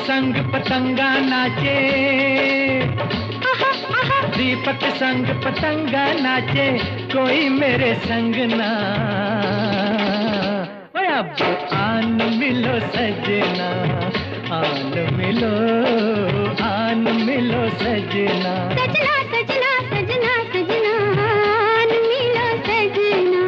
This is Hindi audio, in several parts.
संग पतंगा नाचे, दीपक संग पतंगा नाचे, कोई मेरे संग ना। अब आन मिलो सजना, आन मिलो, आन मिलो सजना। सजना सजना सजना सजना, आन मिलो सजना।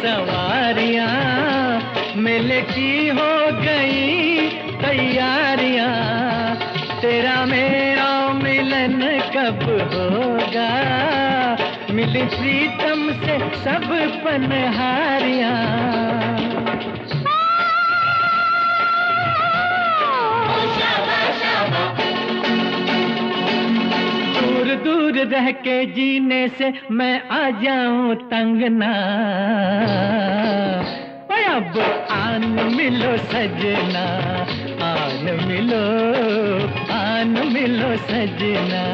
सवारियां मेले की हो गई तैयारियां, तेरा मेरा मिलन कब होगा, मिली प्रीतम से सब पनहारियां। दूर दूर रह के जीने से मैं आ जाऊं तंग ना, अब आन मिलो सजना, आन मिलो सजना।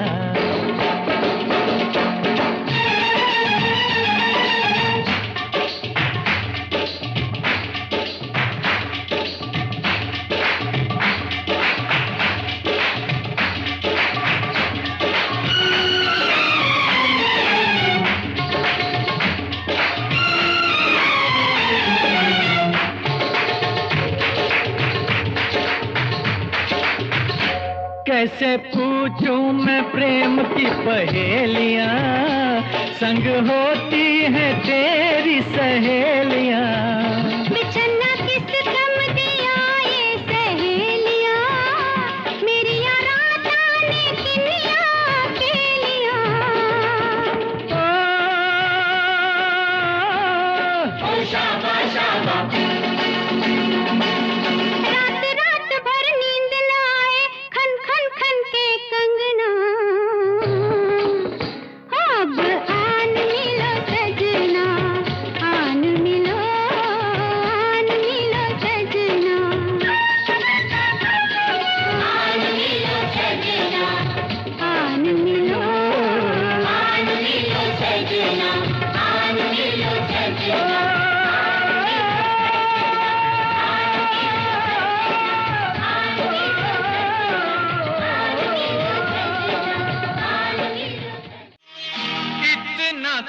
कैसे पूछूं मैं प्रेम की पहेलियां, संग होती हैं तेरी सहेलियां। बिछड़ना किस कम दिया ये सहेलियां, मेरी रात आने किनिया अकेलियां। ओ शाबा शाबा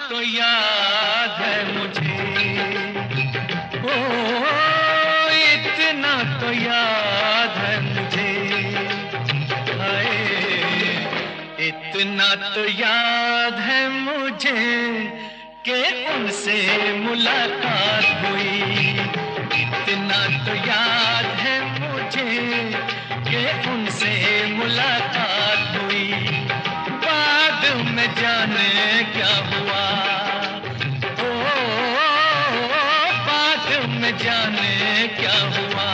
तो याद है मुझे, ओ इतना तो याद है मुझे, हाय इतना तो याद है मुझे कि उनसे मुलाकात हुई। इतना तो याद है मुझे कि उनसे मुलाकात हुई। बाद में जाने क्या हुआ, जाने क्या हुआ,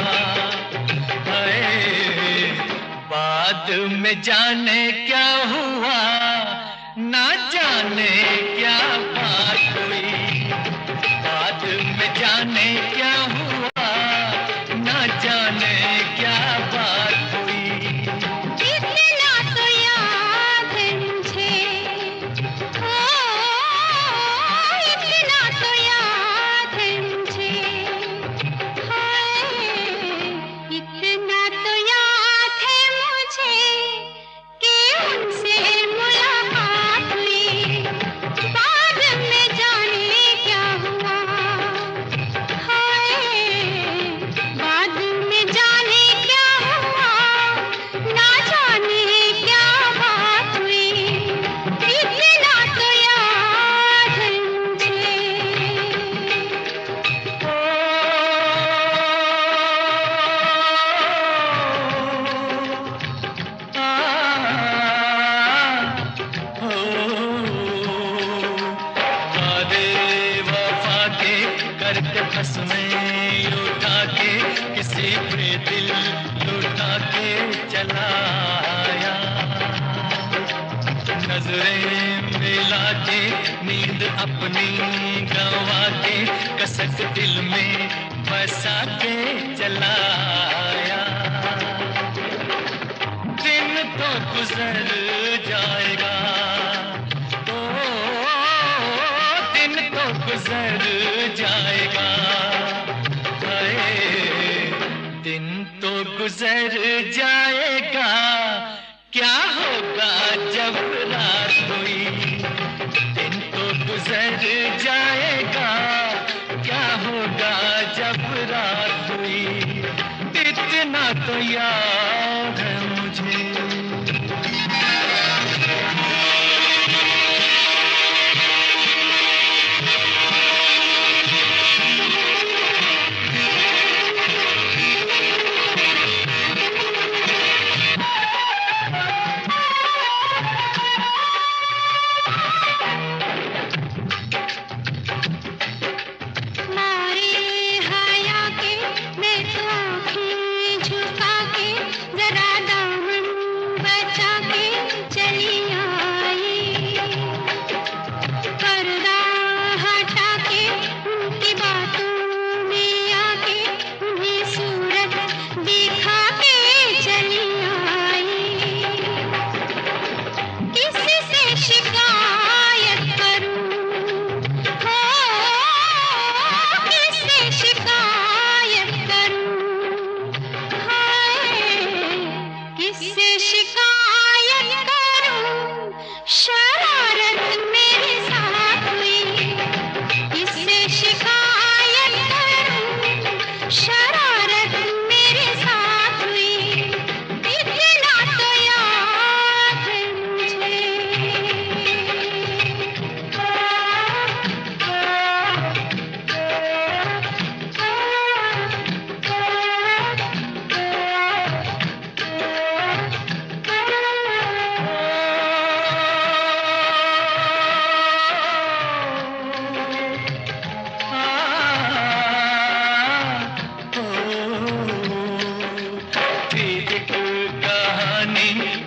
हाय बाद में जाने क्या हुआ, ना जाने क्या बात हुई। बाद में जाने क्या हुआ, ना जाने क्या बात हुई। इतना तो याद है मुझे, ओ इतना तो याद है मुझे, इतना तो याद है मुझे कि उनसे मुलाकात हुई। बाद में जाने क्या हुआ, हाय बाद में जाने क्या हुआ, ना जाने क्या बात हुई। इतना तो याद है मुझे। करके बस में उठा के किसी पे दिल लुटा के चला आया। नजरें मिला के नींद अपनी गंवा के कसक दिल में बसा के चला आया। दिन तो गुजर जाएगा, ओ गुजर जाएगा, हाय दिन तो गुजर जाएगा, क्या होगा जब रात हुई, दिन तो गुजर जाएगा, क्या होगा जब रात हुई, इतना तो याद है मुझे।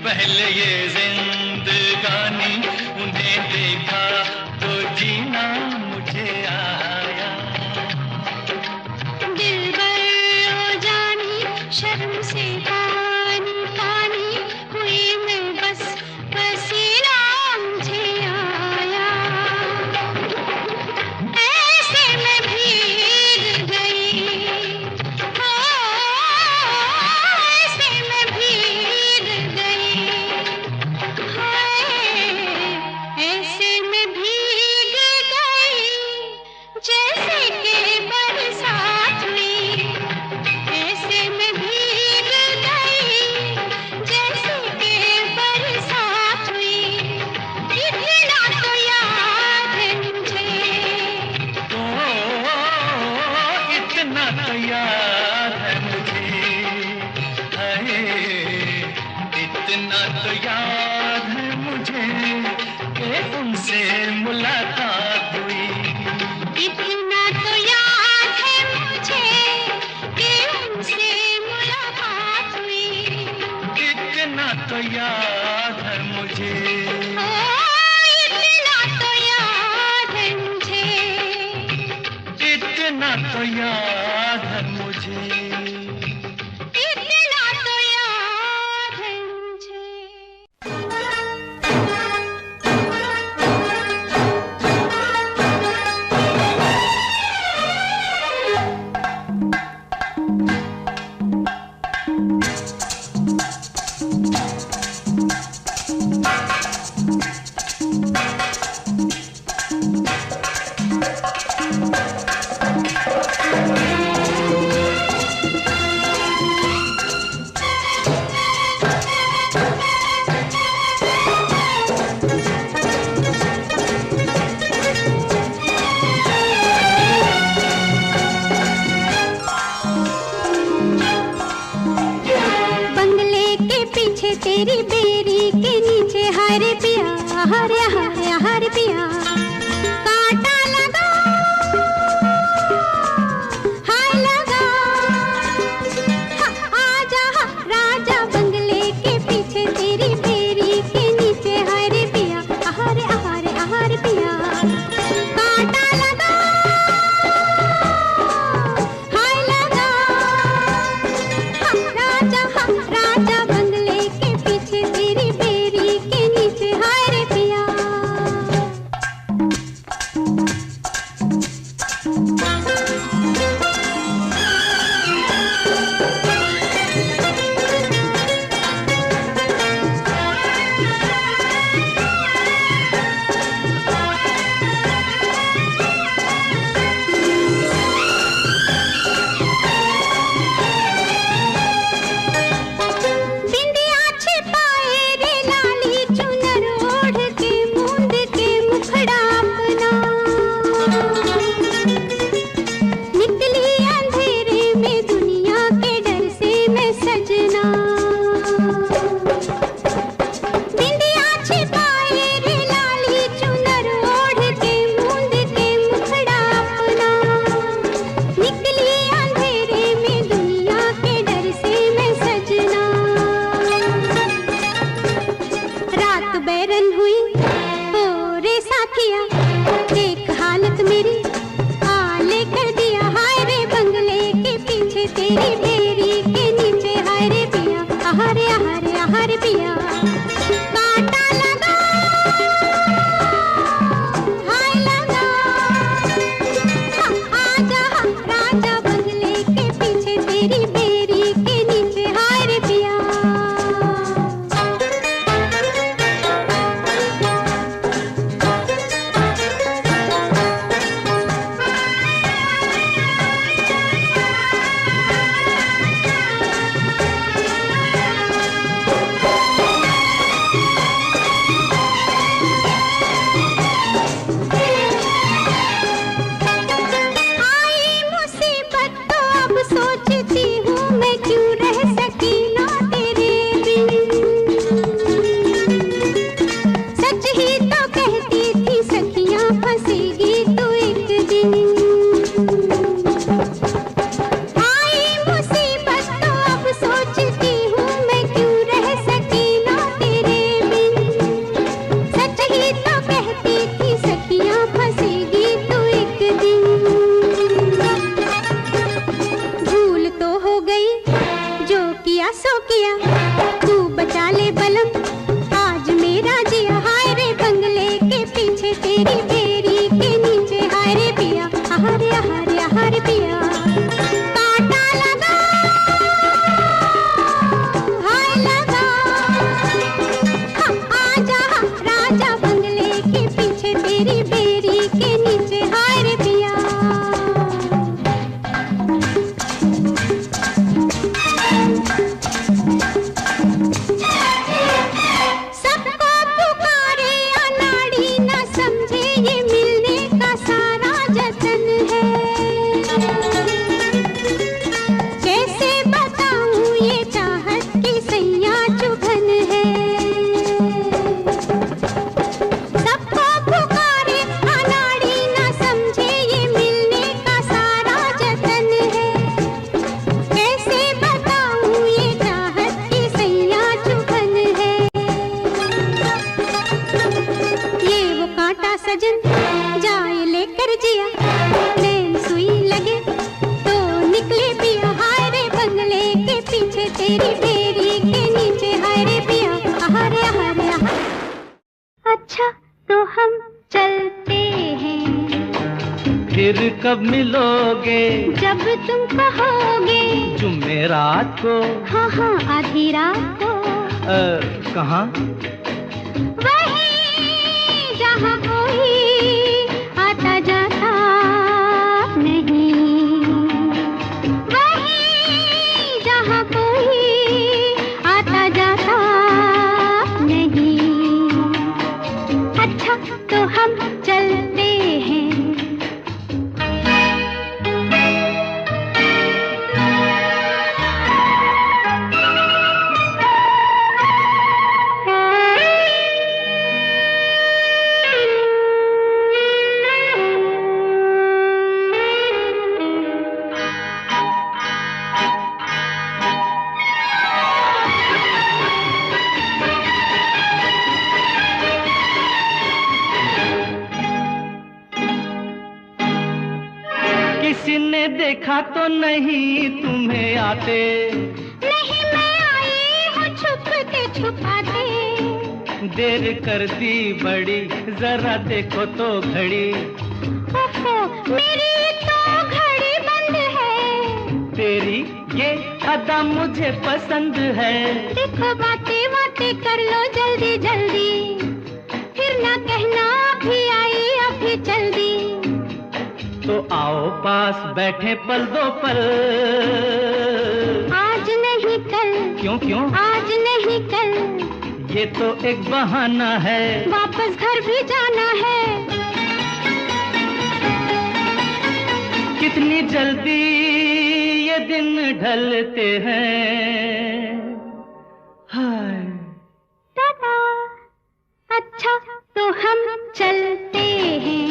पहले ये जिंदगानी, उन्हें देखा तो जीना मुझे आया, दिलबर ओ जानी शर्म से पानी पानी हुई मैं, बस पसीना मुझे आया, ऐसे मैं भीग गई, ऐसे मैं भीग गई, ऐसे में भीग गई जैसे कि बरसात हुई, ऐसे में भीग गई जैसे कि बरसात हुई, इतना तो याद है मुझे, इतना तो याद है मुझे, हाय इतना तो याद है मुझे कि उनसे मुलाकात हुई, इतना तो याद है मुझे कि उनसे मुलाकात हुई, इतना तो याद है मुझे, इतना तो याद है मुझे, इतना तो याद है मुझे। इतना तो याद है मुझे। तेरी बेरी के नीचे हरे पिया, हरे हरे हरे पिया, कांटा लगा हाय लगा, आजा राजा बंगले के पीछे तेरी बेरी के नीचे हरे पिया, हरे हरे हरे पिया, कांटा लगा हाय लगा, राजा राजा बंगले के पीछे तेरी बेरी के नीचे हाय रे पिया। किया, देख हालत मेरी आले कर दिया। हाय रे बंगले के पीछे तेरी बेरी के नीचे, हाय रे पिया आहारे आहारे आहारे पिया। कांटा लगा हाय लगा, आजा राजा बंगले के पीछे तेरी बेरी के नीचे, हाय रे पिया। सोचती हूँ मैं क्यों रह सकी ना तेरे बिन, सच ही तो कहती थी सखियाँ फंसेगी तू एक दिन। आई मुसीबत तो अब सोचती हूँ मैं क्यों रह सकी ना तेरे बिन, सच ही तो कहती थी सखियाँ फंसेगी तू एक दिन। जो किया सो किया, तू बचा ले बलम आज मेरा जिया। हाय रे बंगले के पीछे तेरी बेरी के नीचे, हाय रे पिया आहारे आहारे आहारे पिया। कांटा लगा हाय लगा, आजा राजा बंगले के पीछे तेरी बेरी के नीचे, हाय रे पिया। सजन जाए लेकर जिया, नैन सुई लगे तो निकले पिया। हाय रे बंगले के पीछे तेरी बेरी के नीचे, हाय रे पिया आहारे आहारे आहारे। अच्छा तो हम चलते हैं, फिर कब मिलोगे? जब तुम कहोगे। जुमेरात को? हाँ हाँ आधी रात को। कहाँ? जहाँ कोई आता जाता नहीं, वहीं जहाँ कोई आता जाता नहीं। अच्छा तो हम चलते हैं। किसी ने देखा तो नहीं तुम्हें आते? नहीं मैं आई हूँ छुपते छुपाते। देर कर दी बड़ी, जरा देखो तो घड़ी। ओहो मेरी तो घड़ी बंद है। तेरी ये अदा मुझे पसंद है। देखो बातें बातें कर लो जल्दी जल्दी, फिर ना कहना अभी आई अभी जल्दी। तो आओ पास बैठे पल दो पल। आज नहीं कल। क्यों क्यों? आज नहीं कल। ये तो एक बहाना है, वापस घर भी जाना है। कितनी जल्दी ये दिन ढलते हैं। हाय टाटा। अच्छा तो हम चलते हैं,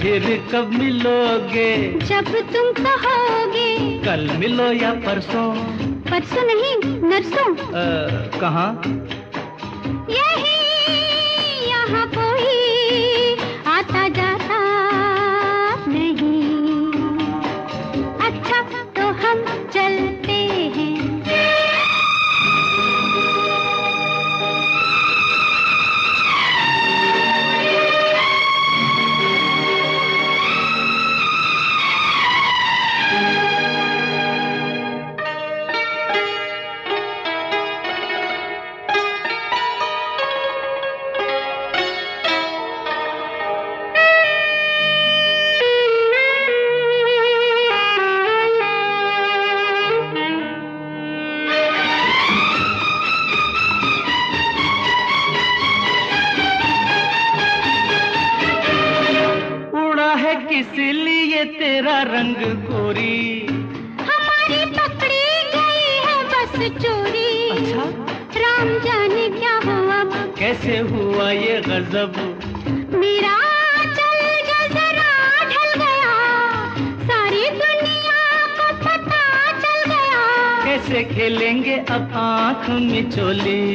फिर कब मिलोगे? जब तुम कहोगे। कल मिलो या परसों? परसों नहीं नरसों। कहाँ? यही यहाँ कोई किस लिए तेरा रंग गोरी? हमारी पकड़ी गई है बस चोरी। अच्छा, राम जाने क्या हुआ, कैसे हुआ ये गजब? मेरा चल जो जरा ढल गया, सारी दुनिया को पता चल गया। कैसे खेलेंगे अब आँख में चोली?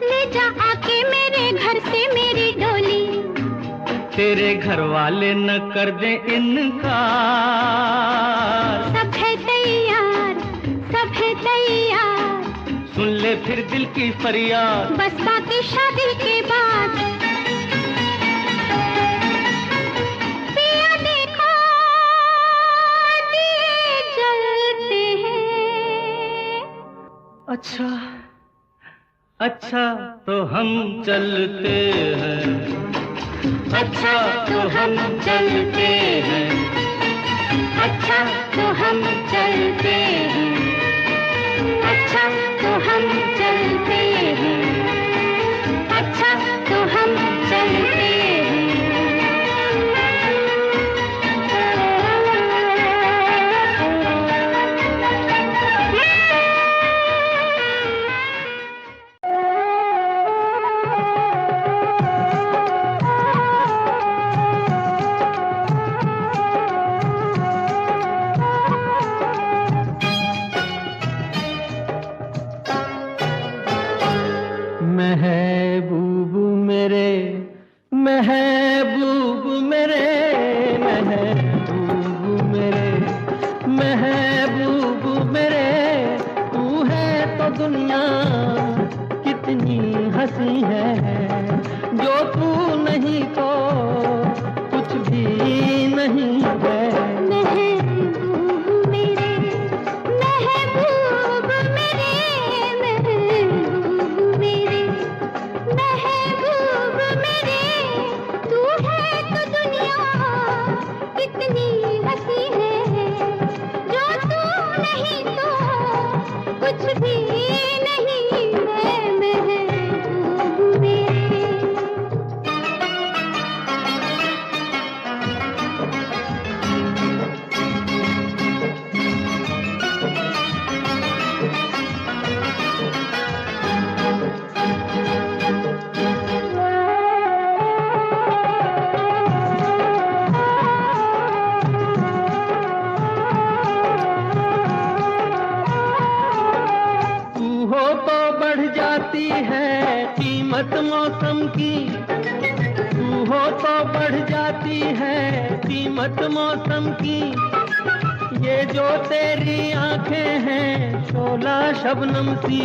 ले जा आके मेरे घर से मेरी डोली। तेरे घर वाले न कर दे इनकार। सब है तैयार, सब है तैयार। सुन ले फिर दिल की फरियाद, बस बाकी शादी के बाद। पिया देखो दिए जलते हैं। अच्छा अच्छा तो हम चलते हैं, अच्छा तो हम चलते हैं, अच्छा तो हम चलते हैं, अच्छा तो हम चलते हैं, अच्छा तो हम चलते हैं। महबूब मेरे, महबूब मेरे, महबूब मेरे, महबूब मेरे, तू है तो दुनिया कितनी हंसी है, जो तू नहीं तो कुछ भी नहीं है। महबूब मेरे, महबूब मेरे, महबूब मेरे, महबूब मेरे, तू है तो दुनिया कितनी हंसी है, जो तू नहीं तो कुछ भी नहीं है। महबूब मेरे। तू हो तो बढ़ जाती है कीमत मौसम की, तू हो तो बढ़ जाती है कीमत मौसम की। ये जो तेरी आंखें हैं शोला शबनम सी,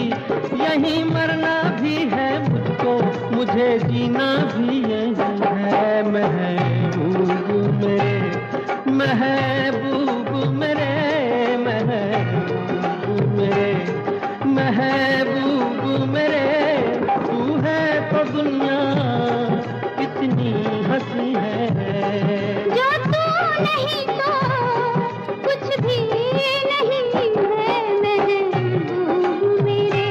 यहीं मरना भी है मुझको, मुझे जीना भी यही है। महबूब मेरे, महबूब मेरे, महबूब मेरे, महबूब मेरे, तू है तो दुनिया कितनी हंसी है, जो तू नहीं तो कुछ भी नहीं है। महबूब मेरे।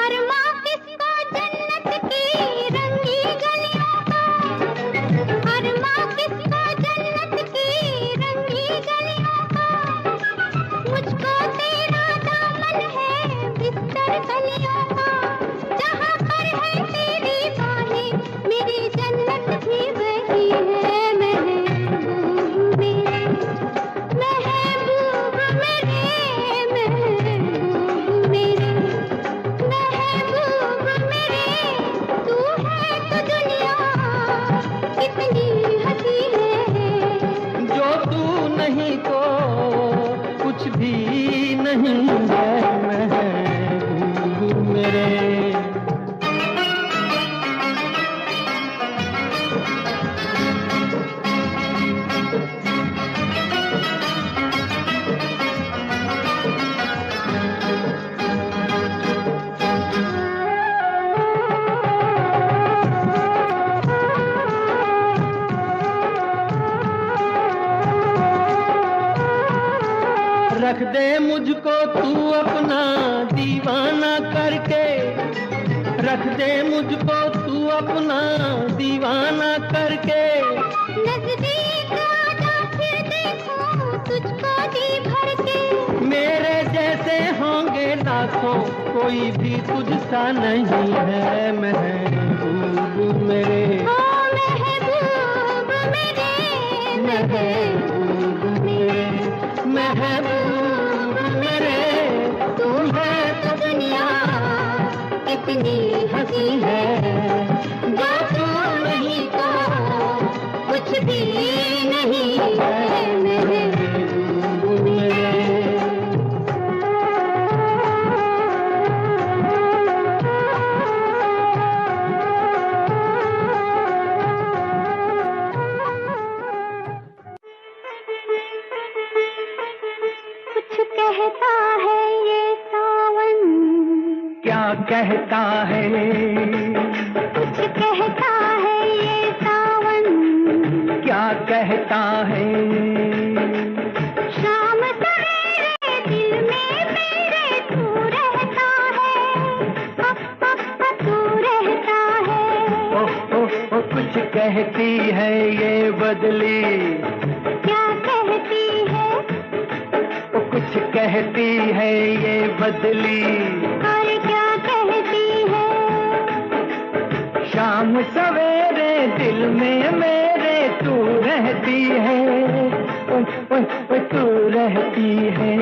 अरमां किसको जन्नत की रंगी गलियों का, अरमां किसको जन्नत की रंगी गलियों का। मुझको तेरा दामन है बिस्तर कलियों का, जहाँ पर है तेरी बाहें मेरी जन्नत भी वही है। महबूब मेरे, महबूब मेरे, महबूब मेरे, महबूब मेरे, तू है तो दुनिया कितनी हंसी है, जो तू नहीं तो कुछ भी नहीं है। महबूब मेरे। रख दे मुझको तू अपना दीवाना करके, रख दे मुझको तू अपना दीवाना करके। नजदीक आजा फिर देखूं तुझको जी भर के। मेरे जैसे होंगे लाखों, कोई भी तुझसा नहीं है महबूब मेरे। ओ महबूब मेरे, महबूब मेरे, महबूब मेरे। तू है तो दुनिया कितनी हंसी है, जो तू नहीं तो कुछ भी नहीं है महबूब मेरे। कुछ कहता है ये सावन, क्या कहता है? कुछ कहता है ये सावन, क्या कहता है? शाम सवेरे दिल में मेरे तू रहता है, तू रहता है। ओ, कुछ कहती है ये बदली, क्या कहती है? कुछ कहती है ये बदली। और क्या कहती है? शाम सवेरे दिल में मेरे तू रहती है, तू रहती है।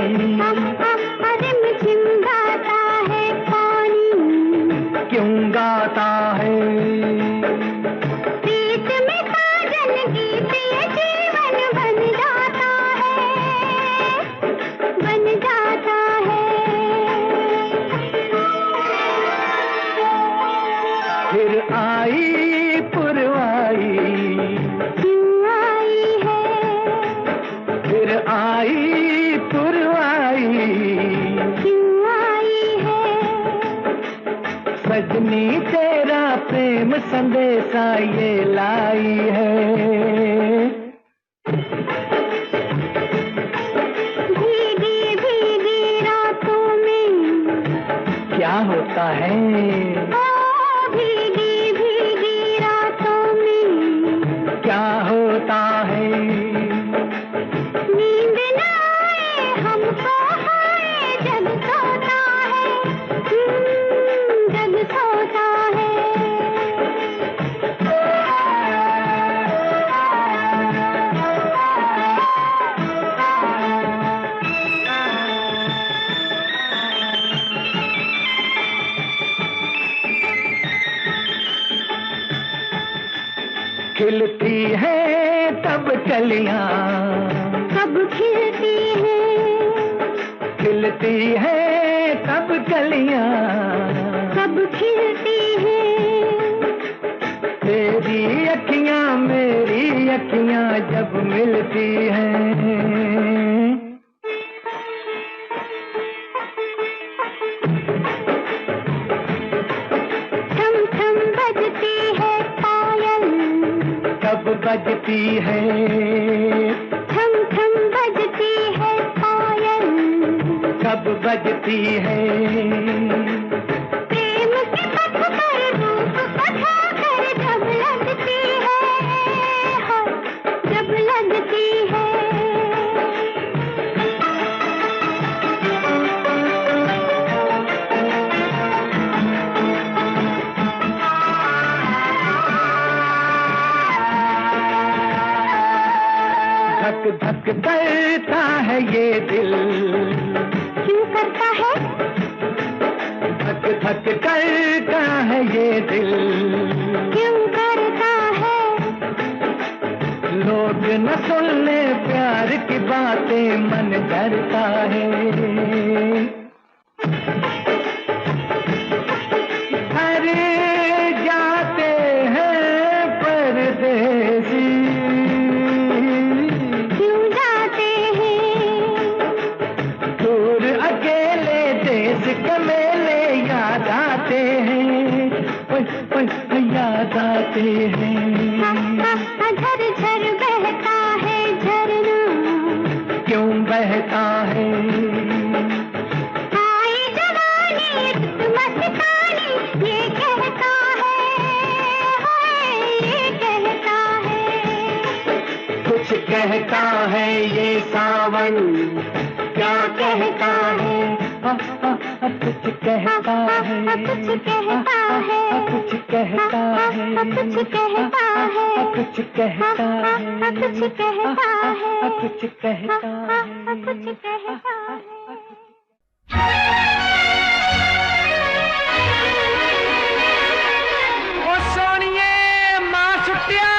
रिमझिम गाता है पानी, क्यों गाता है? प्रीत में साजन गीत ये जीवन बन जाता है, बन जाता है। फिर आई पुरवाई, क्यों आई है? फिर आई पुरवाई, क्यों आई है? सजनी तेरा प्रेम संदेशा ये लाई है। भीगी भीगी रातों में क्या होता है? ओ भीगी भीगी रातों में क्या होता है? नींद न आए हमको हाय जग सोता है, जग सोता है। खिलती है तब कलियां, कब खिलती है? खिलती है तब कलियां, कब खिलती है? तेरी अखियां मेरी अखियां जब मिलती हैं। थम थम बजती है पायल, कब बजती है? थम थम बजती है पायल, कब बजती है? प्रेम के पथ पर रूप पथा कर जब लगती है, जब लगती है। धक धक करता है ये दिल, क्यों करता है? धक धक करता है ये दिल। क्यों करता है? लोग न सुनने प्यार की बातें मन डरता है। अरे जाते हैं परदेसी, क्यों जाते हैं? दूर अकेले देश के मेले याद आते हैं, याद आते हैं। झर झर बहता है झरना, क्यों बहता कहता है। आए जवानी मस्तानी ये कहता है, ये कहता है। कुछ कहता है ये सावन, क्या कहता है? कुछ कहता है, कुछ कहता है, कुछ कहता है, कुछ कहता है, कुछ कहता है, कुछ कहता है, कुछ कहता है, कुछ कहता है। ओ सोनिए मां सुटिया,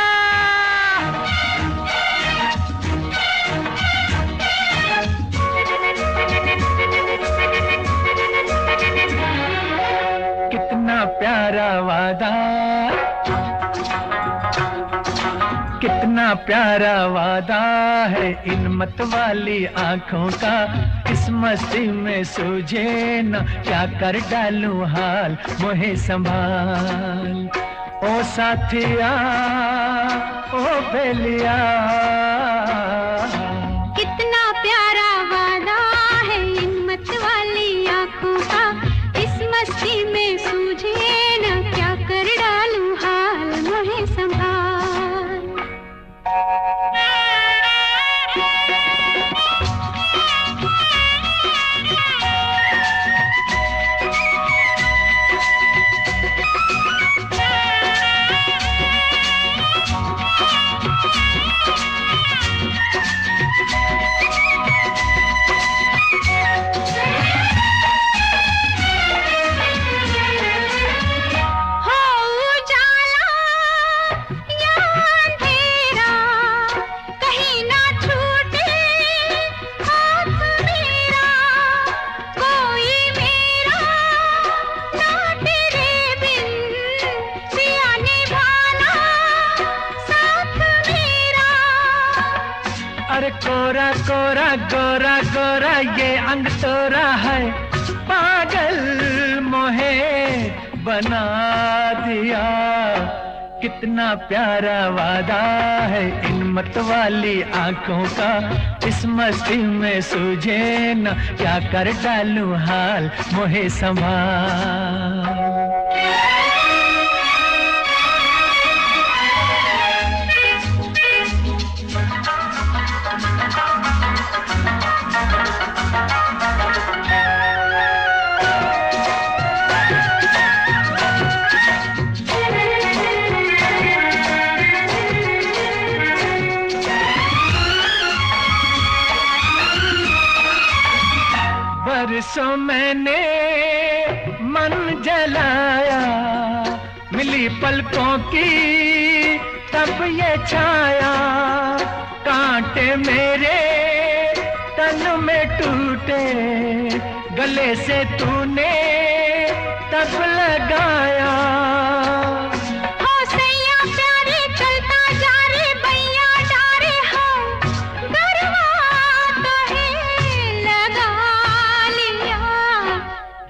कितना प्यारा वादा, कितना प्यारा वादा है इन मतवाली आंखों का। इस मस्ती में सूझे न क्या कर डालूं हाल, मोहे संभाल ओ साथिया, ओ बेलिया। कितना प्यारा वादा है इन मतवाली आंखों का। इस मस्ती में सूझे न क्या कर डालूं हाल, मोहे संभाल। अरे कोरा कोरा गोरा गोरा ये अंग तोरा है, पागल मोहे बना दिया। कितना प्यारा वादा है इन मतवाली आंखों का। इस मस्ती में सूझे न क्या कर डालूं हाल, मोहे संभाल। बरसों मैंने मन जलाया, मिली पलकों की तब ये छाया। कांटे मेरे तन में टूटे, गले से तूने तब लगाया।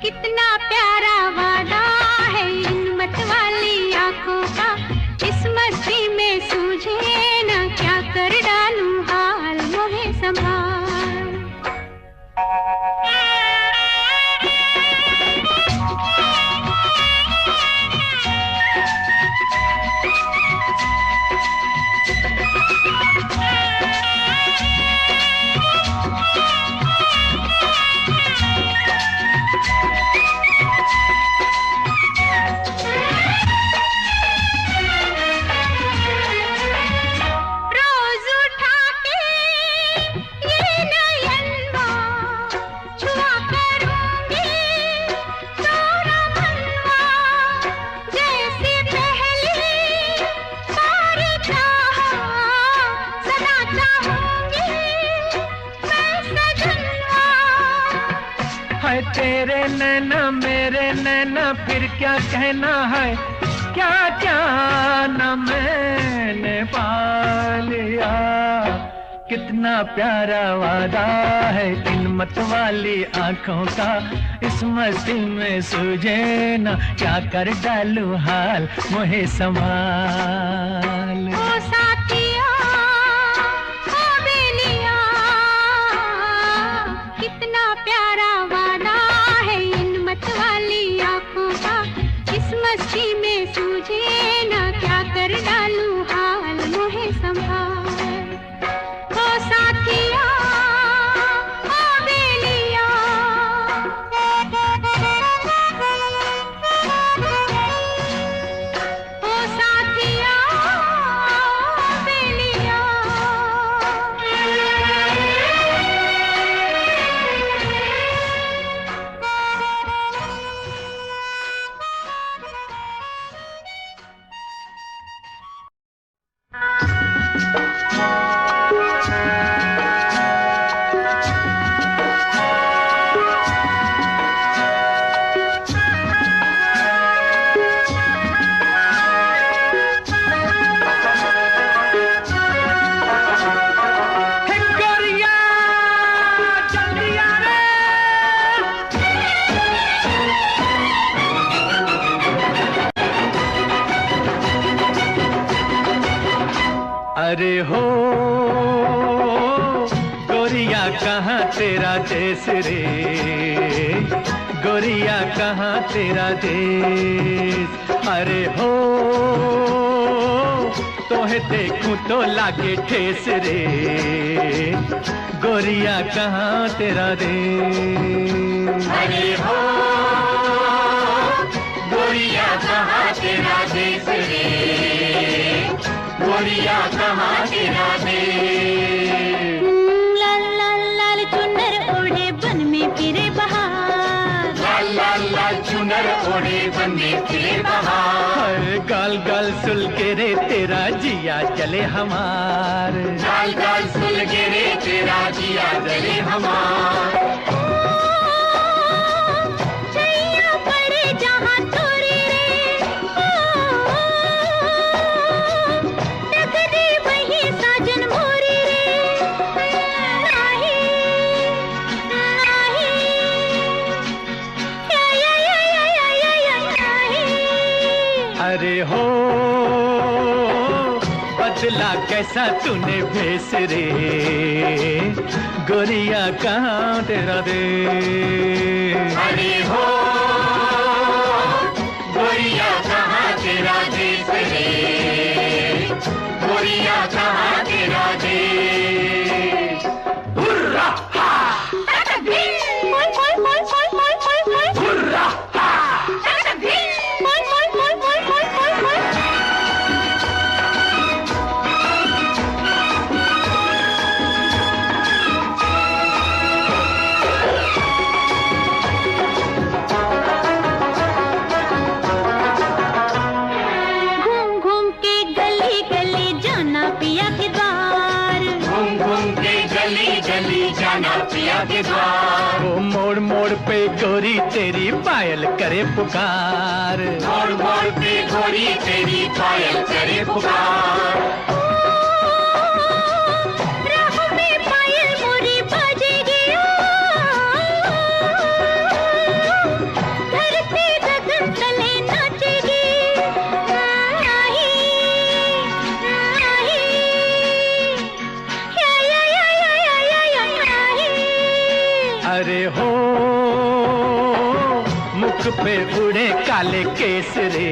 कितना प्यारा वादा है इन मतवाली आंखों का। इस मस्ती में सूझे न क्या कर डालूं हाल, मोहे संभाल। तेरे नैना मेरे नैना फिर क्या कहना है, क्या क्या न मैंने पा लिया। कितना प्यारा वादा है इन मतवाली आंखों का। इस मस्ती में सूझे न क्या कर डालूं हाल, मोहे संभाल। ओ साथिया, ओ बेलिया, अरे हो गोरिया कहाँ तेरा देश रे, गोरिया कहाँ तेरा देश। अरे हो तोहे देखूं तो लागे ठेस रे, गोरिया कहाँ तेरा देश। अरे हो गोरिया कहाँ तेरा देश रे, गोरिया कहाँ तेरा देश। लाल लाल लाल चुनर ओढ़े बन में फिरे बहार, लाल लाल लाल चुनर ओढ़े बन में फिरे बहार। गाल गाल सुल के रे तेरा जिया चले हमार, गाल गाल सुल के रे तेरा जिया जले हमार। छैया पड़े जहाँ तोरे रे, डगरे वही साजन मोरे रे। नाही नाही नाही। अरे हो बदला कैसा तूने भेस रे, गोरिया कहाँ तेरा देश। अरे हो गोरिया कहाँ तेरा देश रे, गोरिया कहाँ तेरा देश। हुर्रा हा मोय मोय मोय मोय मोय मोय मोय। हुर्रा हा मोय मोय मोय मोय मोय मोय मोय। घूम घूम के गली गली जाना पिया के द्वार, घूम घूम के गली गली जाना पिया के द्वार। वो मोड़ मोड़ पे गोरी तेरी पायल करे पुकार, मोड़ मोड़ पे गोरी तेरी पायल करे पुकार। राह में पायल मोरी बाजेगी, धरती गगन तले नाचेगी। नाही नाही या नाही। अरे हो मुख पे उड़े काले केस रे,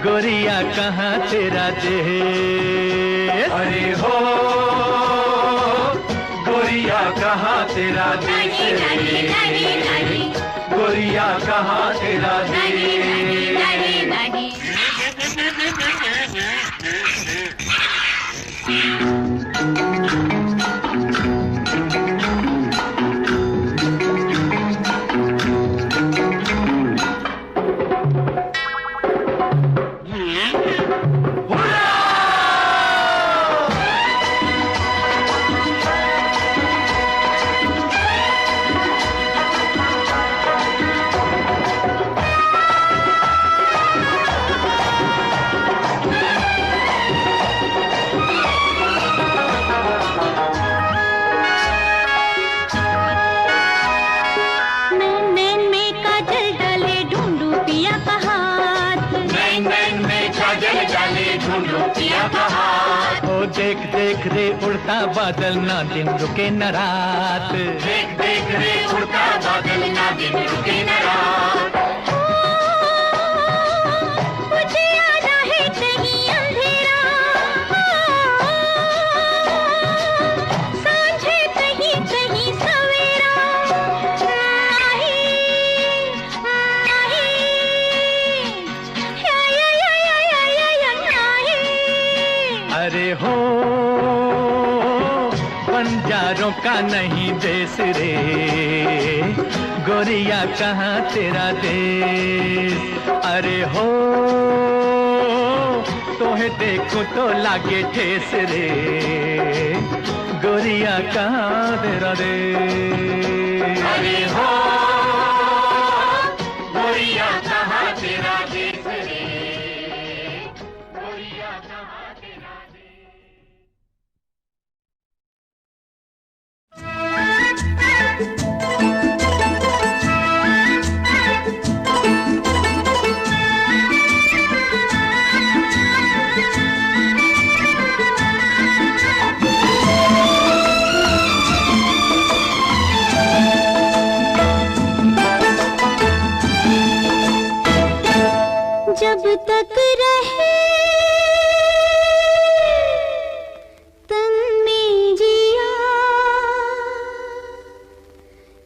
गोरिया कहाँ तेरा देश। अरे हो गोरिया कहाँ तेरा देश रे, गोरिया कहाँ तेरा देश। नैन में काजल डाले ढूंढू पिया का हाथ, नैन नैन में काजल डाले ढूंढो पिया का हाथ। ओ देख देख रे उड़ता बादल ना दिन रुके न रात, देख देख रे उड़ता बादल ना दिन रुके न रात। मुझे आना है कहीं अंधेरा, सांझे कहीं कहीं सवेरा। नाही नाही नाही। अरे हो बंजारों का नहीं देश रे, गोरिया कहाँ तेरा देश। अरे हो तोहे देखूं तो लागे ठेस रे, गोरिया कहाँ तेरा देश। अरे हो गोरिया कहाँ तेरा देश रे, गोरिया कहाँ तेरा देश।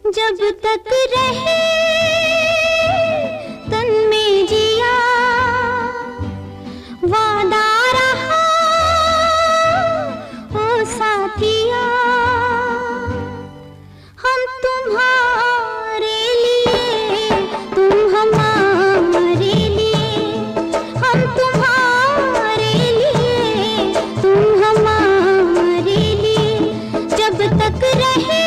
जब तक रहे तन में जिया, वादा रहा ओ साथिया, हम तुम्हारे लिए, तुम हमारे लिए, हम तुम्हारे लिए, तुम हमारे लिए। जब तक रहे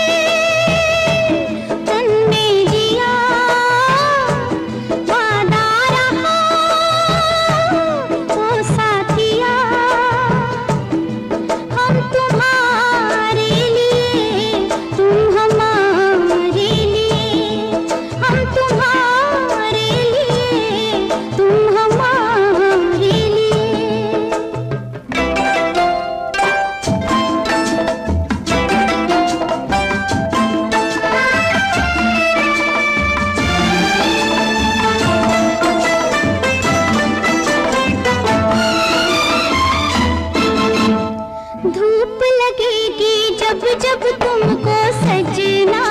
जब तुमको सजना,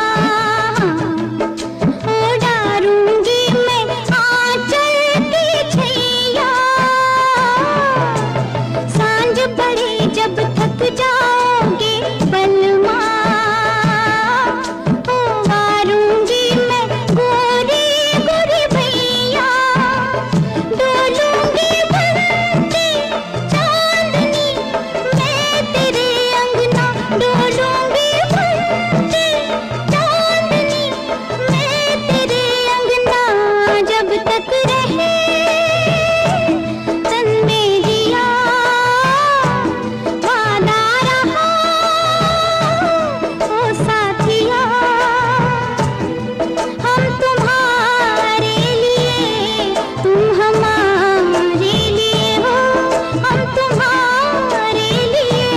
डारूंगी मैं आंचल की छैया। सांझ पड़े जब थक जाओगे बलमा, वारूंगी मैं गोरी गोरी भैया। डोलूंगी बनके चांदनी मैं तेरे अंगना, डोलूंगी बनके चांदनी मैं तेरे अंगना। जब तक रहे तन में जिया, वादा रहा ओ साथिया, हम तुम्हारे लिए, तुम हमारे लिए हो, हम तुम्हारे लिए,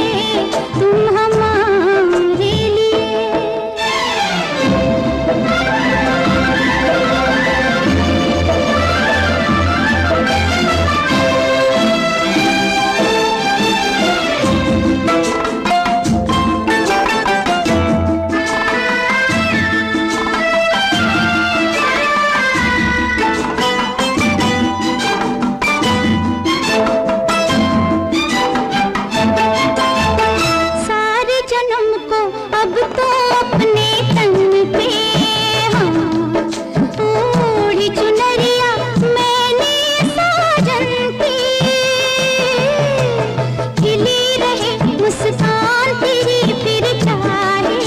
तुम हमारे लिए। सारे जन्म को अब तो अपने तन पे, हाँ, ओढ़ी चुनरिया मैंने साजन पे। खिली रहे मुस्कान तेरी फिर चाहे,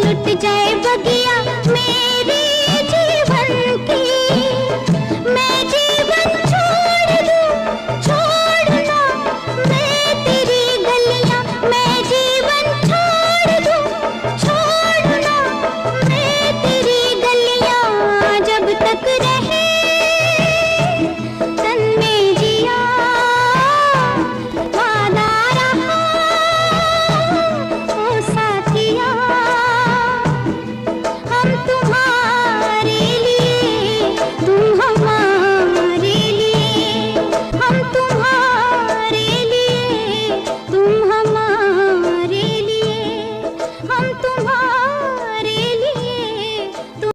लुट जाए बगिया मेरे जीवन की। मैं जीवन छोड़ दूं, छोड़ना मैं तेरी गलियां, मैं जीवन छोड़ दूं, छोड़ना मैं तेरी गलियां। जब तक रहे तन में जिया, वादा रहा ओ साथिया, हम तुम्हारे लिए, तुम हमारे लिए, हम तुम्हारे लिए, तुम हमारे लिए, हम तुम्हारे लिए, तुम।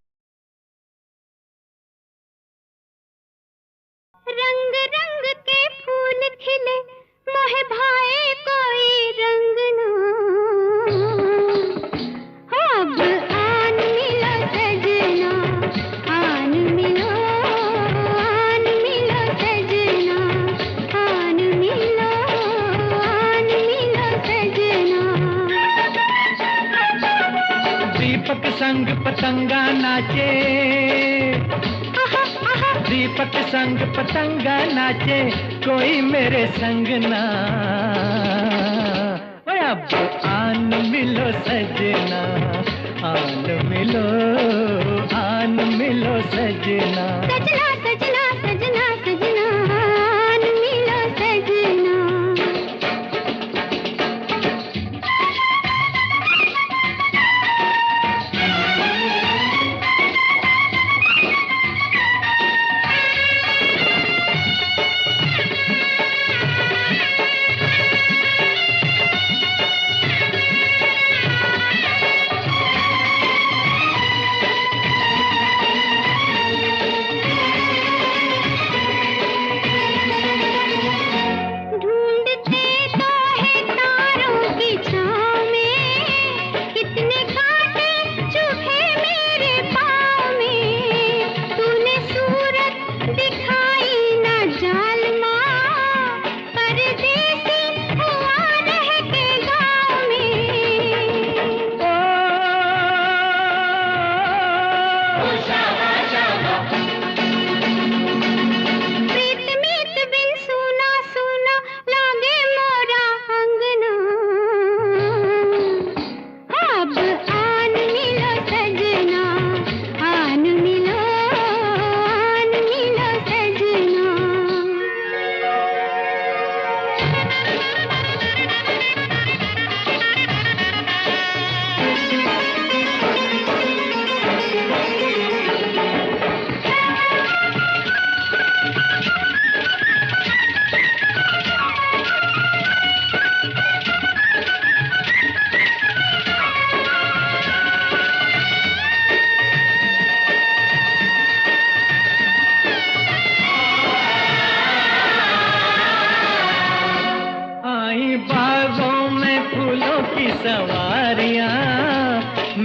रंग रंग के फूल खिले, मोहे भाए कोई रंग ना। अब आन मिलो सजना, आन मिलो, आन मिलो सजना, आन मिलो, आन मिलो सजना। दीपक संग पतंगा नाचे, दीपक संग पतंगा नाचे, कोई मेरे संग ना। ओए अब आन मिलो सजना, आन मिलो, आन मिलो सजना। सजना सजना सजना सजना, आन मिलो सजना।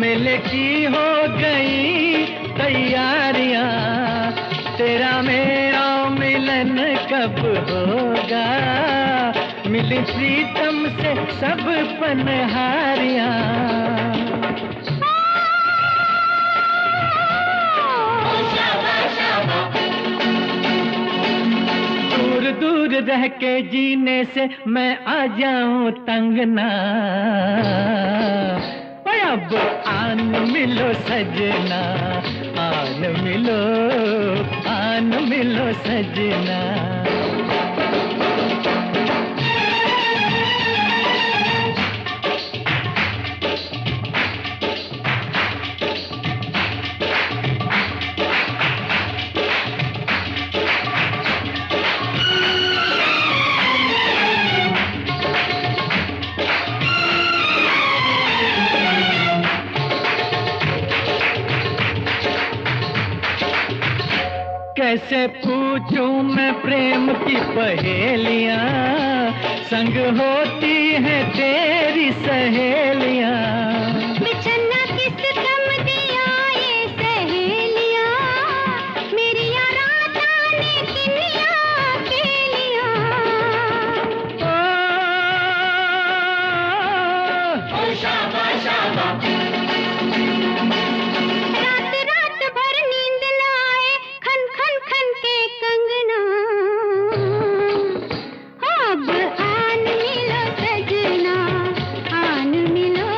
मिल की हो गई तैयारियां, तेरा मेरा मिलन कब होगा, मिली प्रीतम से सब पनहारियां। दूर दूर रह के जीने से मैं आ जाऊं तंग ना, अब आन मिलो सजना, आन मिलो सजना। कैसे पूछूं मैं प्रेम की पहेलियां, संग होती है तेरी सहेलियां। बिछड़ना किस गम दिया ये सहेलियां, मेरी रात आने किनिया अकेलियां। ओ शाबा शाबा, रात रात भर नींद न आए, खन खन खन के कंगना। अब आन मिलो सजना, आन मिलो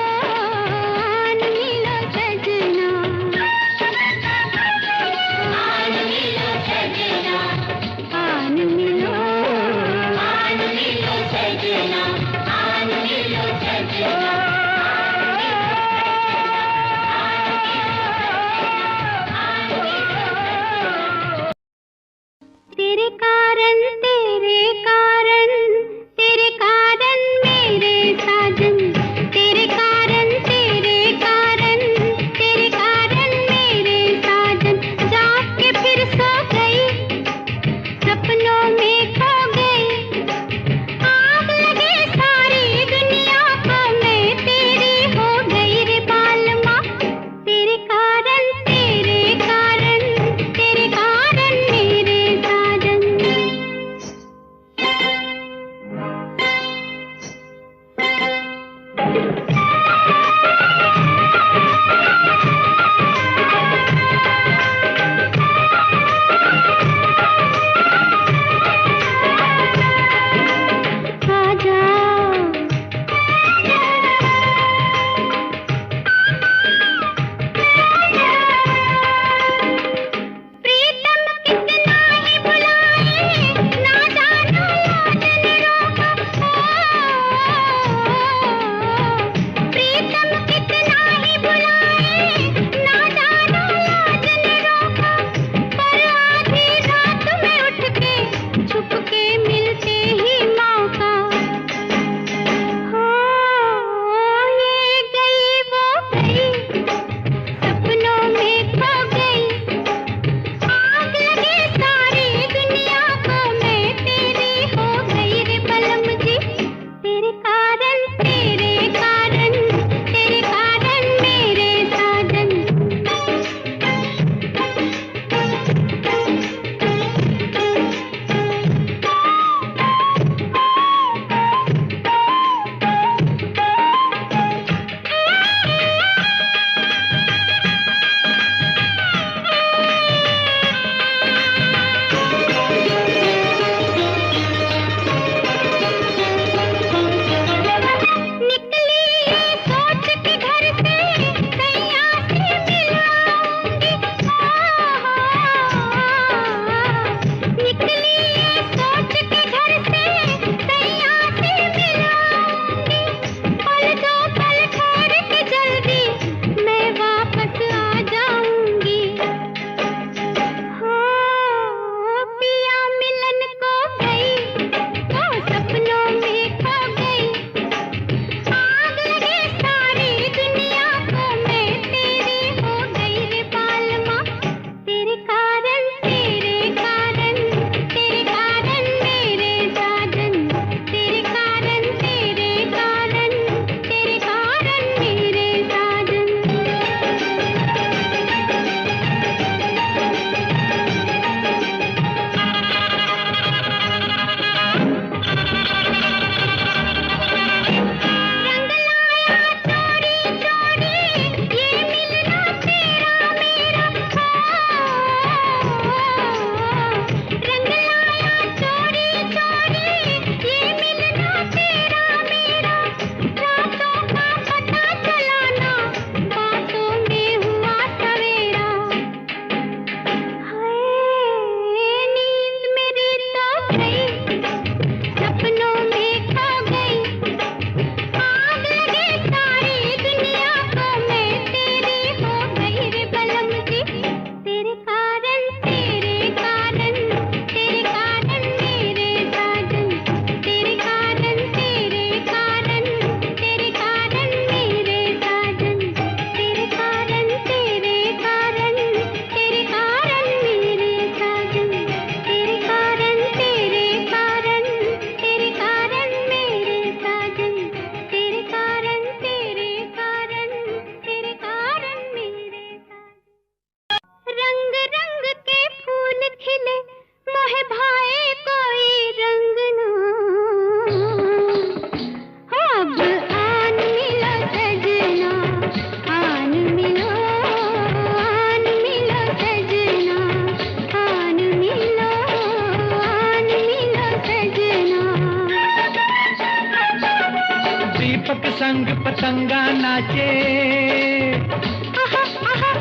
गंगा नाचे,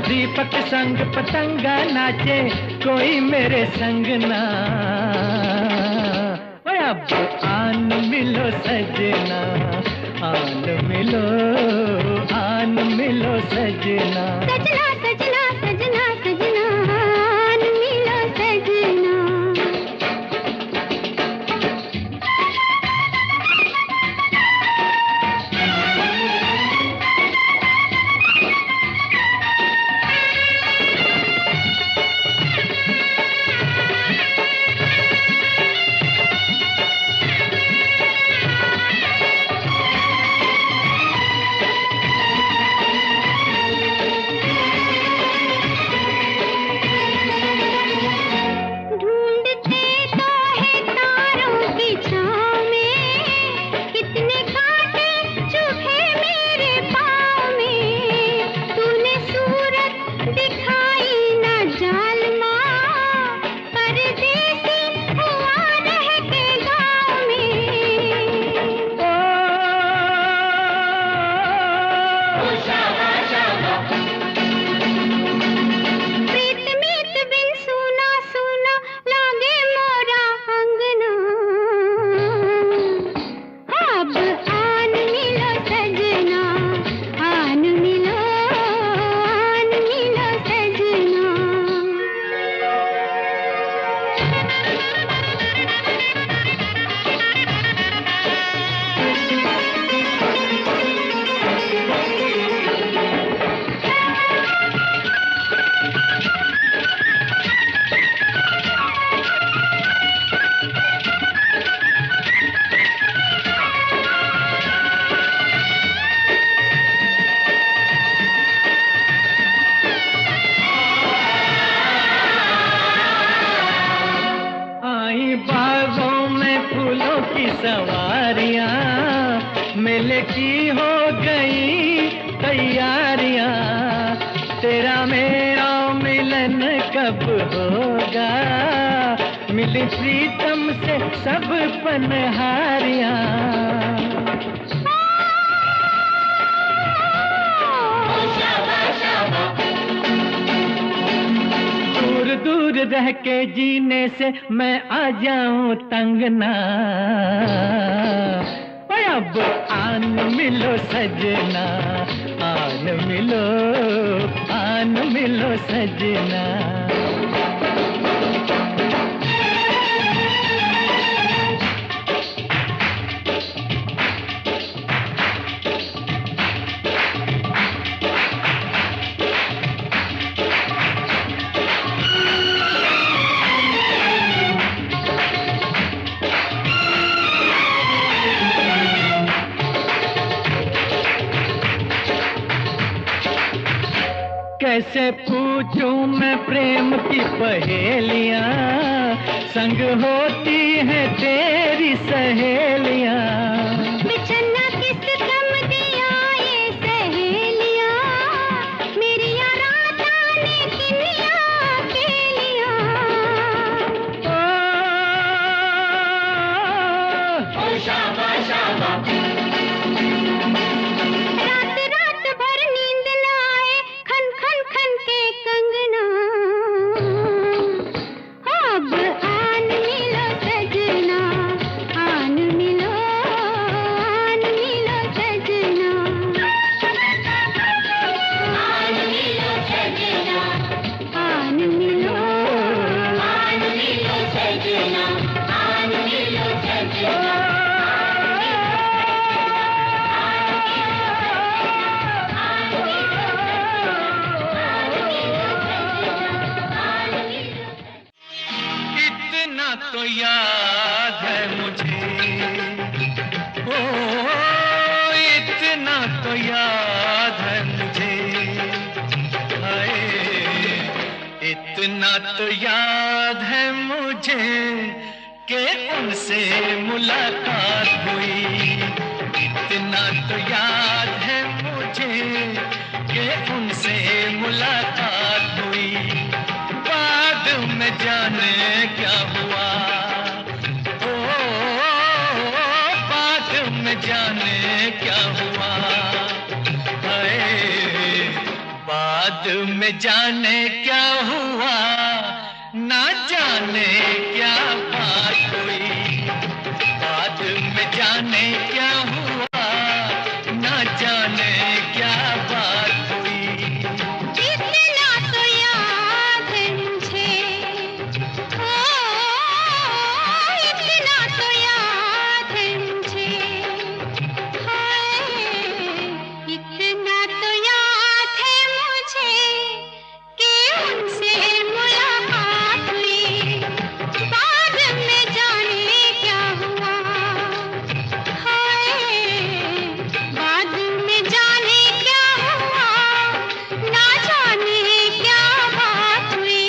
दीपक संग पतंगा नाचे, कोई मेरे संग ना। ओए अब आन मिलो सजना, आन मिलो, आन मिलो सजना। सजना सजना सजना सजना, आन मिलो सजना। सवारियां मेले की हो गई तैयारियां, तेरा मेरा मिलन कब होगा, मिली प्रीतम से सब पनहारियां। दूर दूर रह के जीने से मैं आ जाऊं तंग ना, अब आन मिलो सजना, आन मिलो, आन मिलो सजना। कैसे पूछूं मैं प्रेम की पहेलियां, संग होती हैं तेरी सहेलियां। बिछड़ना किस कम दिया ये सहेलियां, मेरी रात आने किनिया अकेलियां। ओ शाबा शाबा, तो याद है मुझे, ओ इतना तो याद है मुझे, हाय इतना तो याद है मुझे कि उनसे मुलाकात हुई। इतना तो याद है मुझे कि उनसे मुलाकात हुई, बाद में जाने क्या हुआ, ओ बाद में जाने क्या हुआ। बाद में जाने क्या हुआ, ना जाने क्या बात हुई। बाद में जाने क्या हुआ, ना जाने क्या बात हुई। इतना तो याद है मुझे, ओ इतना तो याद है मुझे, हाय इतना तो याद है मुझे कि उनसे मुलाकात हुई। बाद में जाने क्या हुआ, हाय बाद में जाने क्या हुआ, ना जाने क्या बात हुई।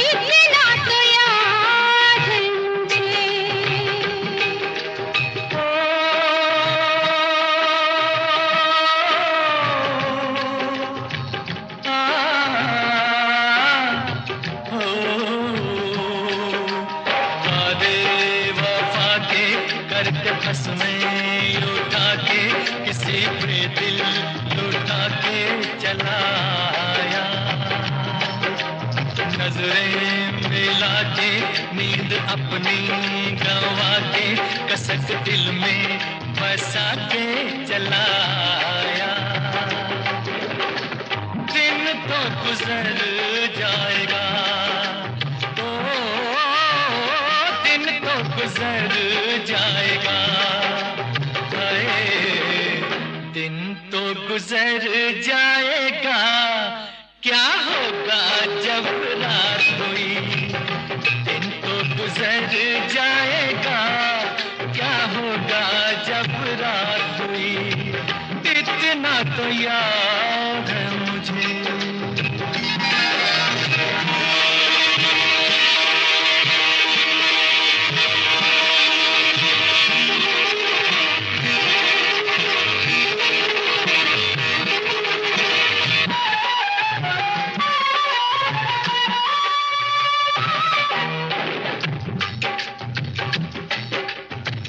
इतना तो याद है मुझे। वादे वफा के करके फंस में उठा के, किसी पे दिल लुटा के चला आया। नजरें मिला के नींद अपनी गंवा के, कसक दिल में बसा के चला आया। दिन तो गुजर जाएगा, ओ दिन तो गुजर जाएगा, हाय दिन तो गुजर जाएगा। क्या होगा जब रात हुई, दिन तो गुजर जाएगा। क्या होगा जब रात हुई, इतना तो याद है मुझे।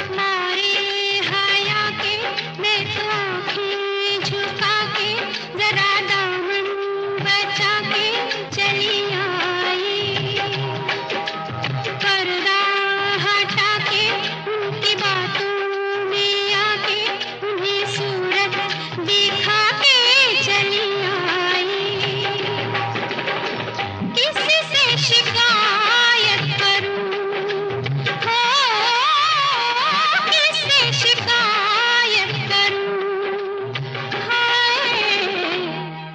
मारे हया के मैं तो आँखें झुका के, जरा दामन बचा के चली आई। पर्दा हटा के उनकी बातों में आके, उन्हें सूरत दिखा के चली आई। किसी से शिकायत करूं, हो किससे शिकायत करूं, हाय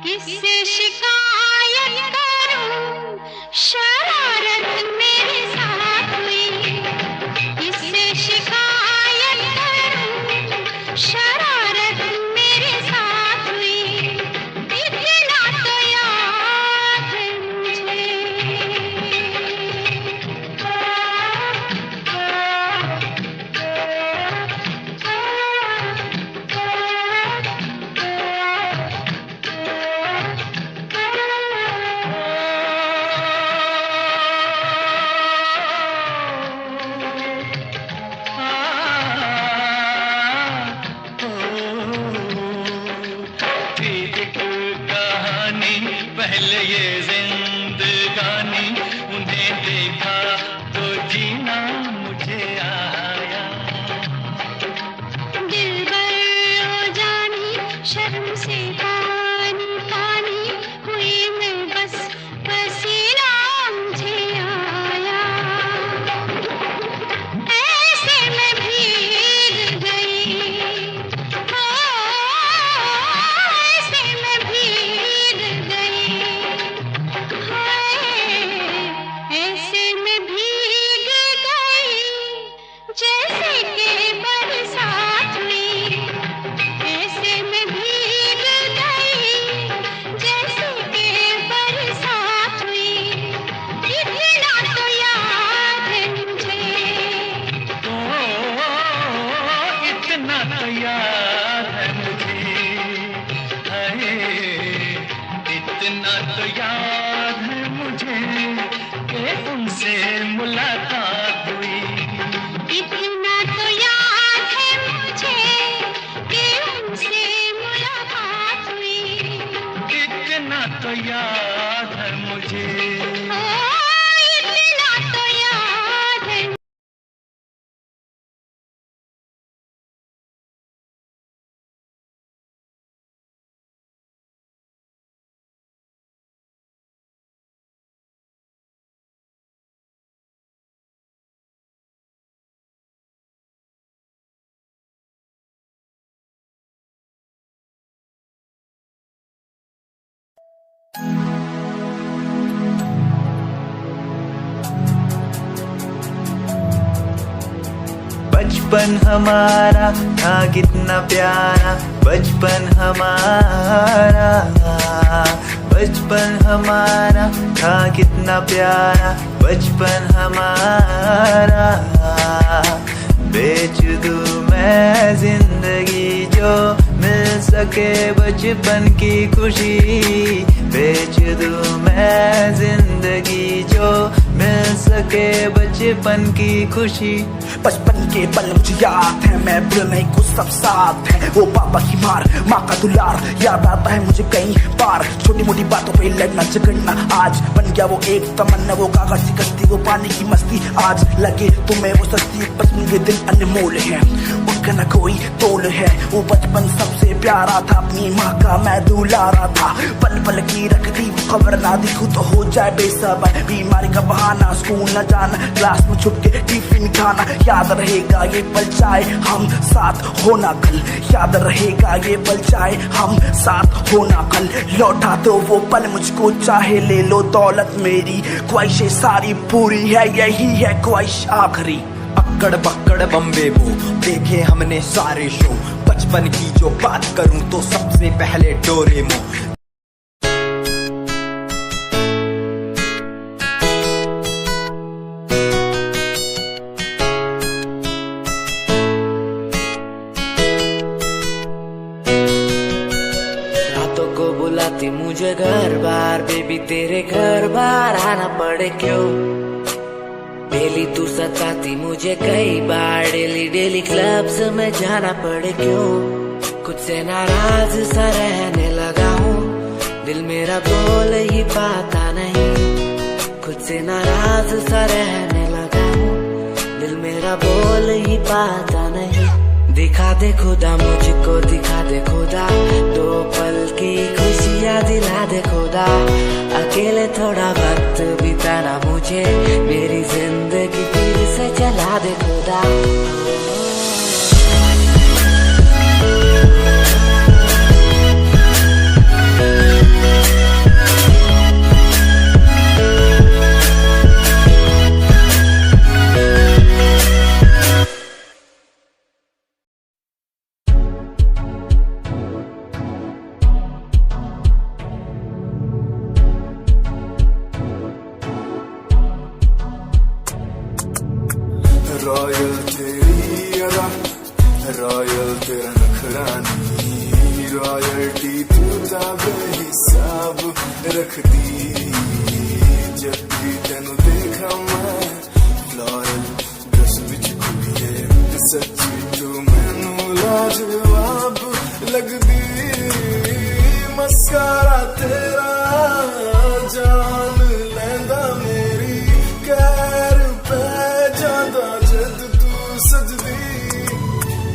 किससे शिकायत करूं। शरारत मेरे साथ हुई, किससे शिकायत करूं। शरारत मेरे साथ हुई, इतना तो याद है मुझे। थी एक कहानी पहले ये जिंदगानी, उन्हें देखा तो जीना मुझे आया। दिलबर ओ जानी शर्म से पानी पानी हुई मैं, बस पसीना मुझे आया। ऐसे मैं भीग गई, हो ऐसे मैं भीग गई, हाय ऐसे मैं भीग गई जैसे कि बरसात हुई। ऐसे मैं भीग गई जैसे कि बरसात हुई। इतना तो याद है मुझे, ओ इतना तो याद है मुझे, हाय इतना तो याद है मुझे कि उनसे मुलाकात हुई। इतना तो याद है मुझे कि उनसे मुलाकात हुई। इतना तो याद है मुझे। इतना तो याद है। बचपन हमारा था कितना प्यारा, बचपन हमारा, बचपन हमारा था कितना प्यारा, बचपन हमारा। बेच दूं मैं जिंदगी जो मिल सके बचपन की खुशी, बेच दूं मैं जिंदगी जो मिल सके बचपन की खुशी। बचपन के पल मुझे याद है, मैं भूल नहीं कुछ सब साथ है। वो पापा की मार, माँ का दुलार याद आता है मुझे कई बार। छोटी मोटी बातों पे लड़ना झगड़ना आज बन गया वो एक तमन्ना। वो कागज की कश्ती, वो पानी की मस्ती, आज लगे तुम्हें वो सस्ती। बचपन के दिन अनमोल है, उनका न कोई तोल है। वो बचपन सबसे प्यारा था, अपनी माँ का मैं दुलारा था। पल पल की रखती वो खबर ना दिखूं तो हो जाए बेसबर। बीमारी का बहाना, स्कूल न जाना, क्लास में छुप के टिफिन खाना। याद रहेगा ये पल चाहे हम साथ होना कल, याद रहेगा ये पल चाहे हम साथ होना कल। लौटा दो वो पल मुझको, चाहे ले लो दौलत मेरी। ख्वाहिशें सारी पूरी है, यही है ख्वाहिश आखिरी। अक्कड़ बक्कड़ बम्बे वो देखे हमने सारे शो। बचपन की जो बात करूं तो सबसे पहले डोरेमोन। रातों को बुलाती मुझे घर बार, बेबी तेरे घर बार आना पड़े क्यों। डेली तू सताती मुझे कई बार, डेली डेली क्लब्स में जाना पड़े क्यों। खुद से नाराज सा रहने लगा हूँ, दिल मेरा बोल ही पाता नहीं। खुद से नाराज सा रहने लगा हूँ, दिल मेरा बोल ही पाता नहीं। दिखा दे खुदा मुझको, दिखा दे खुदा, दो पल की खुशियाँ दिला दे खुदा। अकेले थोड़ा वक्त बिताना मुझे, मेरी जिंदगी फिर से चला दे खुदा। रॉयल तेरी अदा, रॉयल तेरा नखरानी, रॉयल्टी तू बेहिसाब रखती। जब भी तेनू देखा मैं फ्लोरल ड्रेस विच कुड़िए, सच्ची तू मैनू लाजवाब लगदी। मस्कारा तेरा जान लैंदा मेरी, कैर पे जादा जद तू सजदी।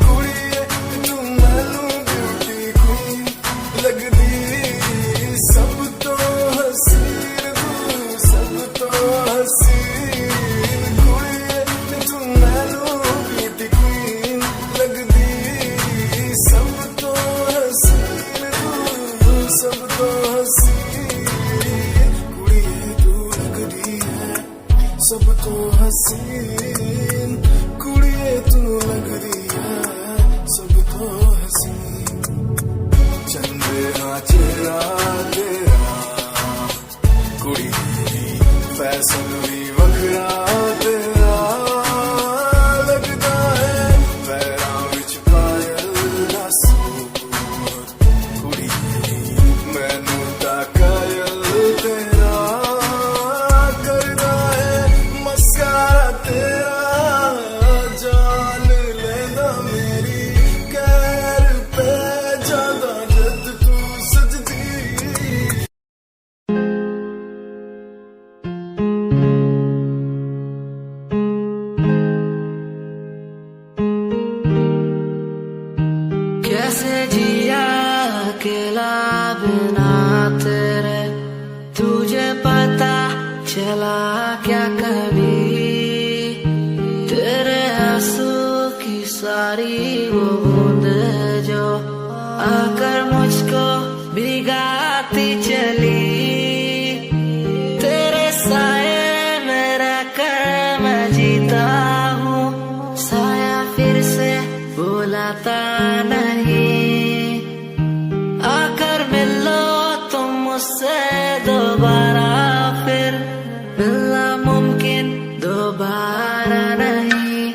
कुड़िए तू मैनू ब्यूटी क्वीन लगदी, सब तो हसीन तू, सब तो हसीन। कुड़िए तू मैनू ब्यूटी क्वीन लगदी, सब तो हसीन तू, सब तो हसीन। कुड़िए तू लगदी है सब तो हसीन, कुड़िए तू लगदी है सब तो हसीन। चंद्रा चेहरा तेरा, कुड़ी फैशन भी वखरा तेरा लगदा है। पैरां विच पायल दा सूट, कुड़ी मैनू तां कायल तेरा करदा है। मस्कारा तेरा जान लेंदा मेरी, कैर पे जादा जद तू सजदी। चला क्या कभी तेरे आंसू की सारी वो बूंद जो आकर मुझको भिगाती चली, तेरे साए मेरा कर मैं जीता हूँ, साया फिर से बुलाता नहीं, आकर मिलो तुम मुझसे दोबारा, फिर मिलना मुमकिन दोबारा नहीं।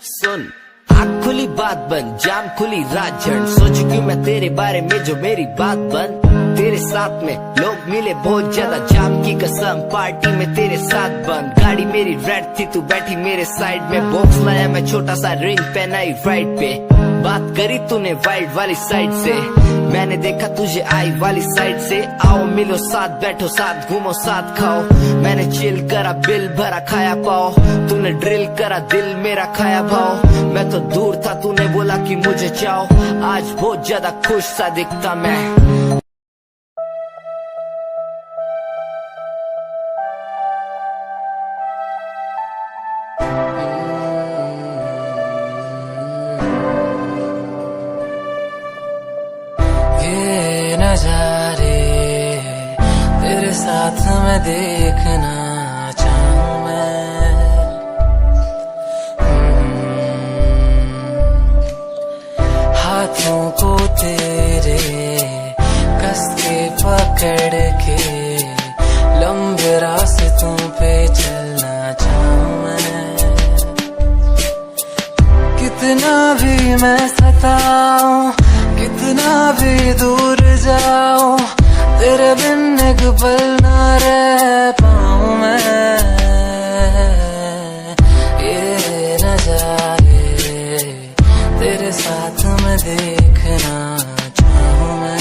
सुन आँख खुली बात बन, जाम खुली रात झड़, सोच क्यों मैं तेरे बारे में जो मेरी बात बन, तेरे साथ में लोग मिले बहुत ज्यादा, जाम की कसम पार्टी में तेरे साथ बंद, गाड़ी मेरी रेड थी तू बैठी मेरे साइड में, बॉक्स लाया मैं छोटा सा रिंग पहनाई राइट पे, बात करी तूने वाइल्ड वाली साइड से, मैंने देखा तुझे आई वाली साइड से, आओ मिलो साथ बैठो साथ घूमो साथ खाओ, मैंने चिल करा बिल भरा खाया पाओ, तूने ड्रिल करा दिल मेरा खाया भाव, मैं तो दूर था तूने बोला कि मुझे चाहो, आज बहुत ज्यादा खुश सा दिखता मैं। ये नजारे तेरे साथ मैं देखना चाहूं मैं, हाथों को तेरे कस के पकड़ के लंबे रास्तों पे चलना चाहूं मैं, कितना भी मैं सताऊं कितना भी दूर जाऊं, तेरे बिन एक पल ना रह पाऊं मैं, ये नजारे तेरे साथ मैं देखना चाहूं मैं।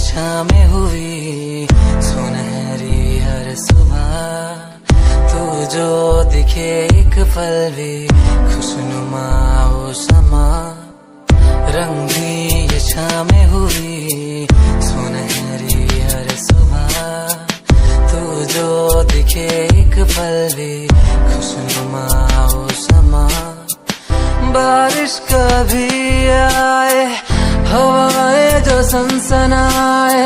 शामें हुई सुनहरी हर सुबह, तू जो दिखे एक पल भी खुशनुमा हो समा, रंगी ये शामें हुई सुनहरी हर सुबह, तू जो दिखे एक पल भी खुशनुमा हो समा, बारिश कभी आए हवाएं जो सनसनाए,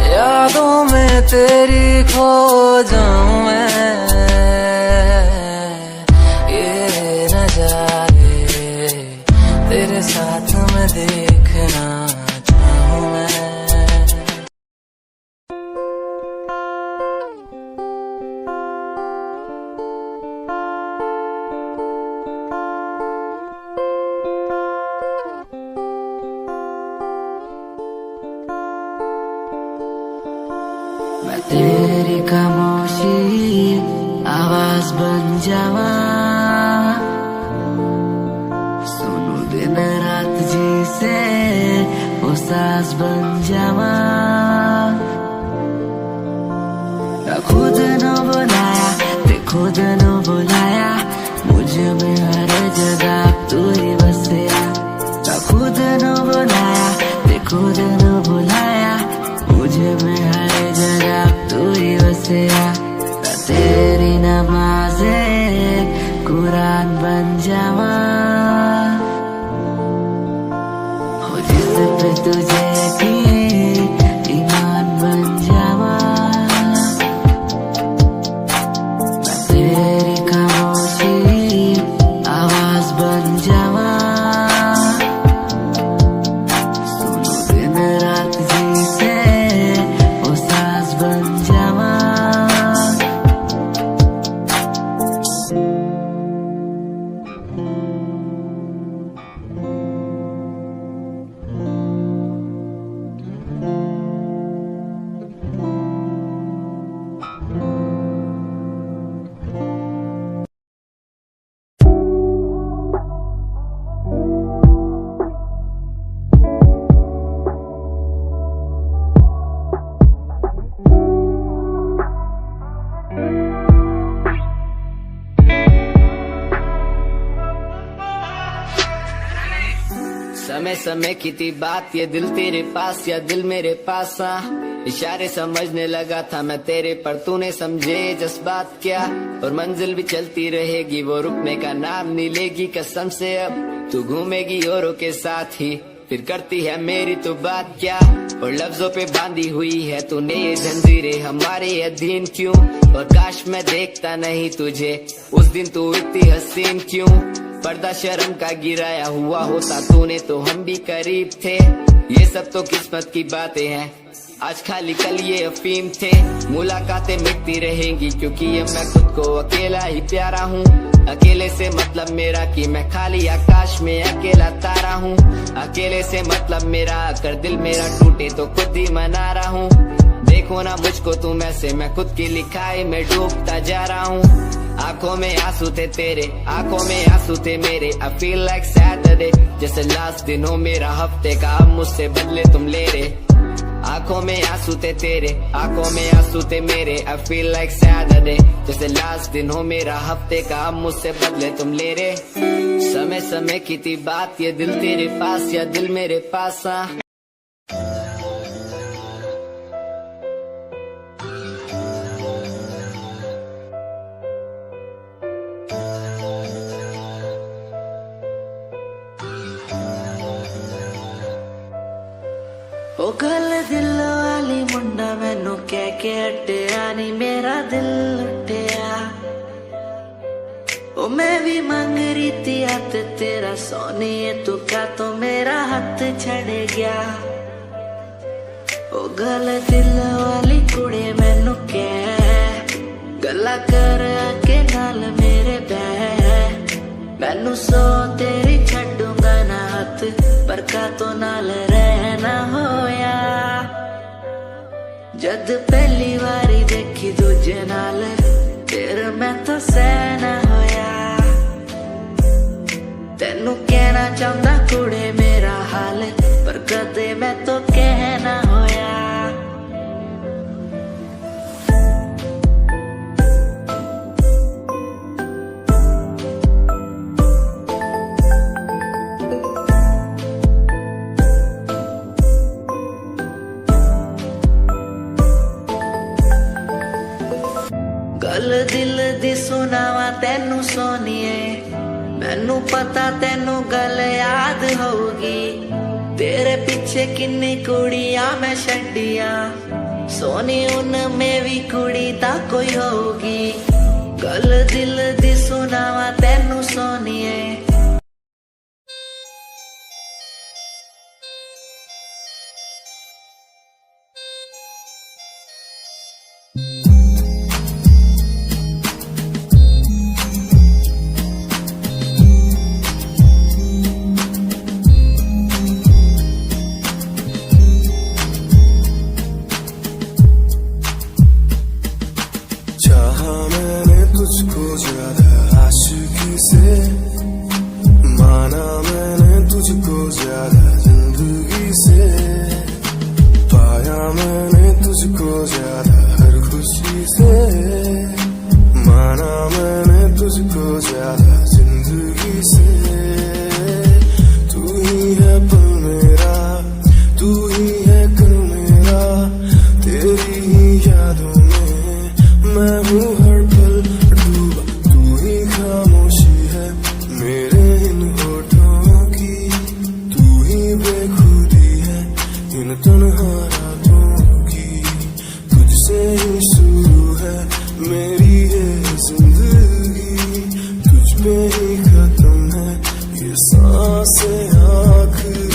यादों में तेरी खो जाऊं मैं, ये नजारे तेरे साथ मैं देखना चाहूं मैं। मैं तेरी खामोशी आवाज बन जावा, सुनो दिन रात जी से वो सास बन जावा, खुद न बुलाया ते खुद न बुलाया, मुझे में हर जगह तू ही बसेया, खुद न बुलाया ते खुद न बुलाया, मुझे में हर जगह तू ही बसेया, तेरी नमाज़े कुरान बन जावा, हो जिस पे तुझे की ईमान बन जावा, मैं तेरी खामोशी आवाज बन जावा, सुनो दिन रात जी से वो सास बन जावा। समय समय की थी बात, ये दिल तेरे पास या दिल मेरे पास। इशारे समझने लगा था मैं तेरे, पर तूने समझे जज्बात क्या। और मंजिल भी चलती रहेगी, वो रुकने का नाम नहीं लेगी कसम से। अब तू घूमेगी औरों के साथ ही, फिर करती है मेरी तो बात क्या। और लफ्जों पे बांधी हुई है तूने ये जंजीरें, हमारे अधीन क्यों। और काश मैं देखता नहीं तुझे उस दिन, तू इतनी हसीन क्यों। पर्दा शर्म का गिराया हुआ होता तूने तो हम भी करीब थे। ये सब तो किस्मत की बातें हैं, आज खाली कल ये अफीम थे। मुलाकातें मिटती रहेंगी क्योंकि ये मैं खुद को अकेला ही प्यारा हूँ। अकेले से मतलब मेरा कि मैं खाली आकाश में अकेला तारा हूँ। अकेले से मतलब मेरा अगर दिल मेरा टूटे तो खुद ही मना रहा हूँ। देखो ना मुझको तुम ऐसे, मैं खुद की लिखाई में डूबता जा रहा हूँ। आंखों में आंसू थे तेरे, आंखों में आंसू थे मेरे। I feel like Saturday, जैसे लास्ट दिन हो मेरा हफ्ते का, अब मुझसे बदले तुम ले रहे। आंखों में आंसू थे तेरे, आंखों में आंसू थे मेरे। I feel like Saturday, जैसे लास्ट दिन हो मेरा हफ्ते का, अब मुझसे बदले तुम ले रहे। समय समय की थी बात, ये दिल तेरे पास या दिल मेरे पास। ओ गल दिल वाली मुंडा मैनू कह के हटिया नी मेरा दिल लुटिया। ओ मैं भी मांग रही थी हाथ तेरा सोनिए, तू क्या तो मेरा हाथ छड़ गया। ओ गल दिल वाली कुड़े मैनू कह गल्ला कर के नाल मेरे बह। मैनू सो तेरी छड्डूंगा ना हाथ, पर का तो नाल रहना होया। जद पहली बारी देखी दूजे नाल, फिर मैं तो सहना होया। तेनू कहना चाहता कुड़े मेरा हाल, पर कदे मैं तो कहना होया। गल दिल दी सुनावा तेनू सोनिए, मैनू पता तेनू गल याद होगी। तेरे पीछे किन्नी कुड़ियां मैं छड्डियां, सोनी उनमें भी कुड़ी ता कोई होगी। गल दिल दी सुनावा तेनू सोनिए। तुझको ज्यादा आशिकी से, माना मैंने तुझको ज्यादा जिंदगी से। पाया मैंने तुझको ज्यादा हर खुशी से, माना मैंने तुझको ज्यादा जिंदगी से। तू ही है पल मेरा, तू ही है कल मेरा, तेरी ही यादों में मैं हूँ हर पल डूबा। तू ही खामोशी है मेरे इन होठों की, तू ही बेखुदी है इन तन्हा रातों की। तुझसे ही शुरू है मेरी ये जिंदगी, तुझ पे ही खत्म है ये सांसें आखिरी।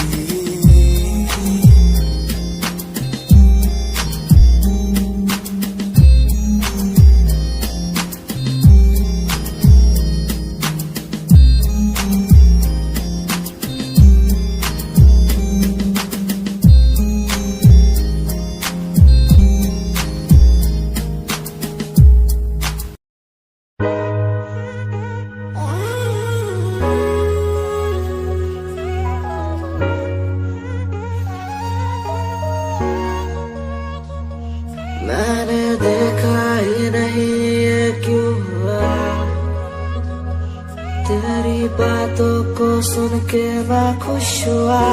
सुन के मैं खुश हुआ,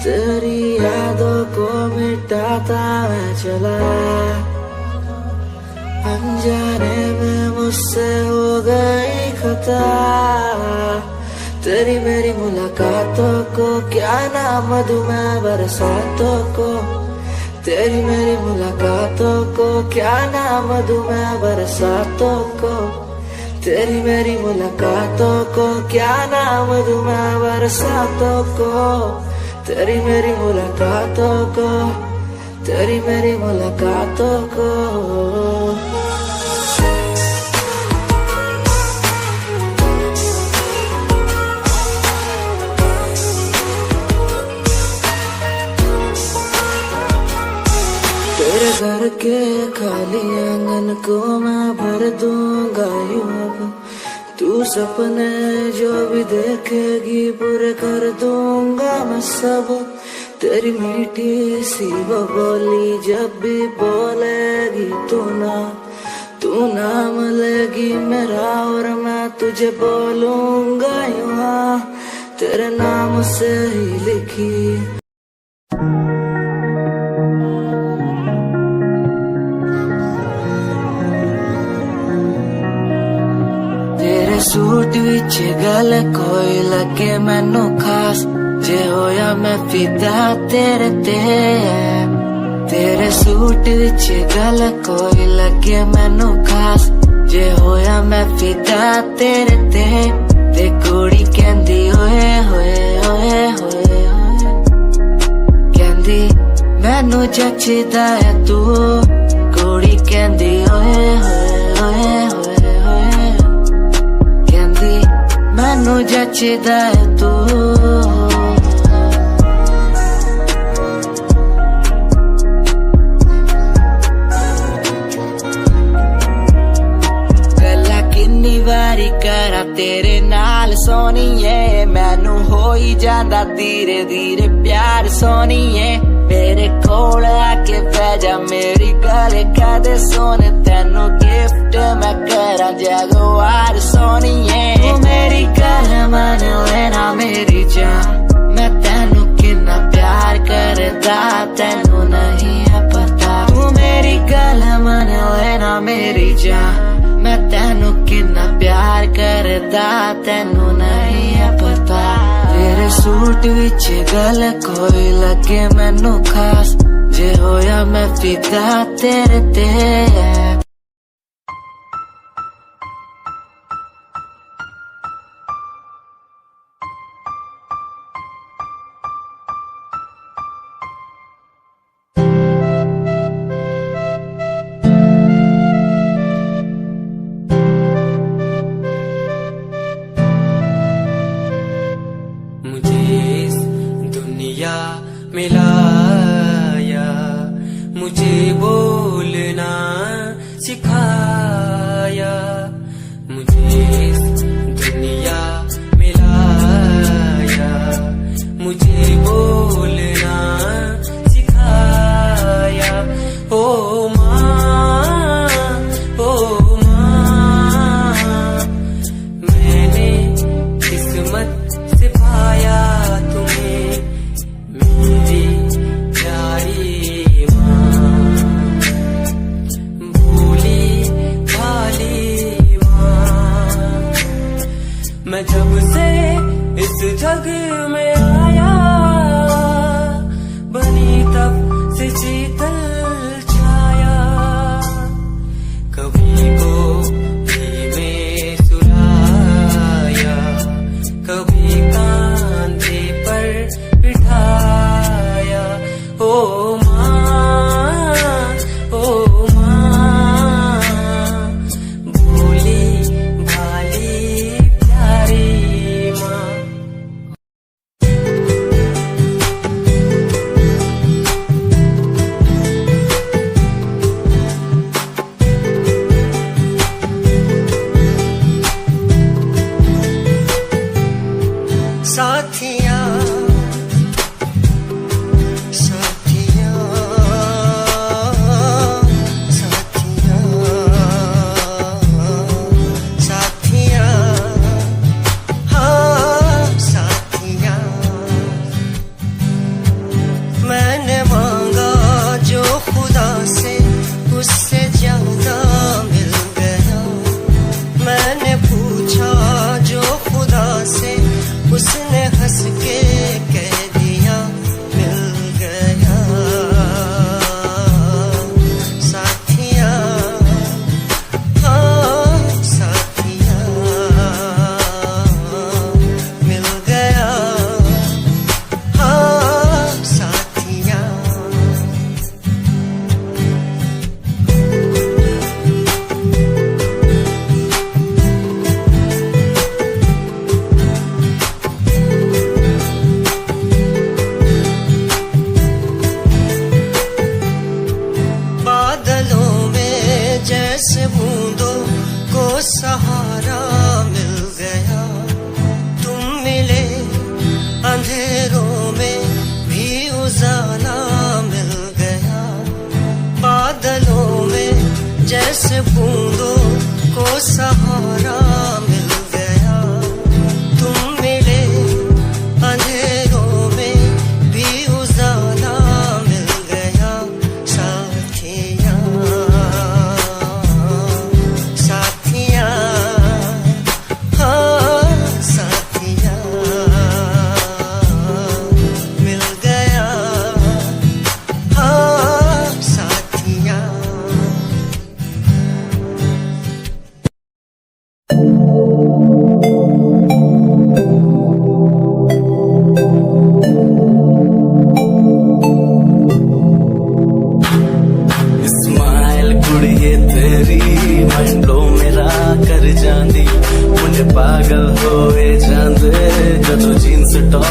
तेरी यादों को मिटाता मैं चला, अनजाने में मुझसे हो गई खता। तेरी मेरी मुलाकातों को क्या नाम दूं मैं बरसातों को, तेरी मेरी मुलाकातों को क्या नाम दूं मैं बरसातों को, तेरी मेरी मुलाकातों को क्या नाम दूं मैं बरसातों को, तेरी मेरी मुलाकातों को, तेरी मेरी मुलाकातों को। तेरे घर के खाली आंगन को मैं भर दूंगा यूं अब, तू सपने जो भी देखेगी पूरे कर दूंगा मैं सब। तेरी मीठी सी वो बोली जब भी बोलेगी तू नाम लेगी मेरा और मैं तुझे बोलूंगा यूं, तेरे नाम से ही लिखी। सूट विच गल कोई लगे मैनू खास, जे होया मैं फिदा तेरे ते। तेरे सूट विच गल कोई लगे मैनू खास, जे होया मैं फिदा तेरे ते कुड़ी कहंदी ओए होए ओए होए, कहंदी मैनू जचदा है तू, कुड़ी कहंदी ओए होए ओए होए, मैनू जचदा है तू। गल्ला किन्नी वारी करा तेरे नाल सोनिए, मैनू हो ही जांदा धीरे धीरे प्यार सोनिए। मेरे कोल आके बह जा मेरी गल कदे सोने, तेनू गिफ्ट मैं करा जगवार सोनिए। तू मेरी गल मन लेना मेरी जान, मैं तेनू कितना प्यार करदा तेनू नहीं है पता। तू मेरी गल मन लेना मेरी जान, मैं तेनू कितना प्यार करदा तेनू नहीं है पता। तेरे सूट विच गल कोई लगे मैनू खास, जे होया मैं फिदा तेरे ते। मिलाया मुझे बोलना सिखाया, मुझे इस दुनिया मिलाया मुझे बोलना सिखाया। ओ माँ मैंने किस्मत से पाया तुम्हें, मेरी प्यारी माँ, भोली भाली माँ। मैं जब से इस जग में आया, बनी तब से शीतल छाया। कभी को में सुलाया, कभी कांधे पर बिठाया। ओ माँ भोली भाली प्यारी माँ। साथिया हाँ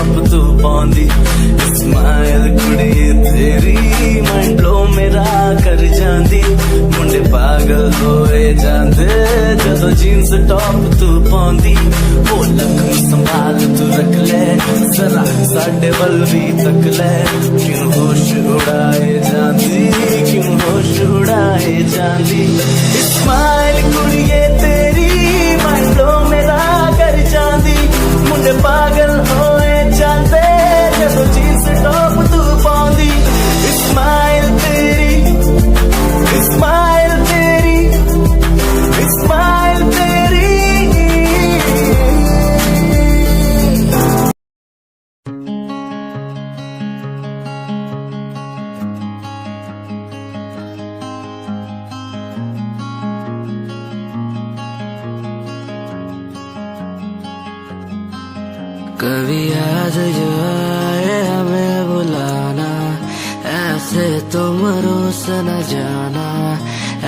टॉप तू पाउंदी स्माइल कुड़िए तेरी माइंड ब्लो मेरा कर जांदी मुंडे पागल होए जांदे जदों जीन्स टॉप तू पाउंदी वो लक संभाल तू रख ले जरा साडे वल भी तक ले क्यों होश उड़ाए जांदी क्यों होश उड़ाए जांदी स्माइल कुड़िए तेरी माइंड ब्लो मेरा कर जांदी मुंडे पागल होए जांदे जदों जीन्स टॉप तू पाउंदी स्माइल तेरी स्माइल तेरी स्माइल तेरी कभी याद जो आए हमें बुलाना ऐसे तुम रोस न जाना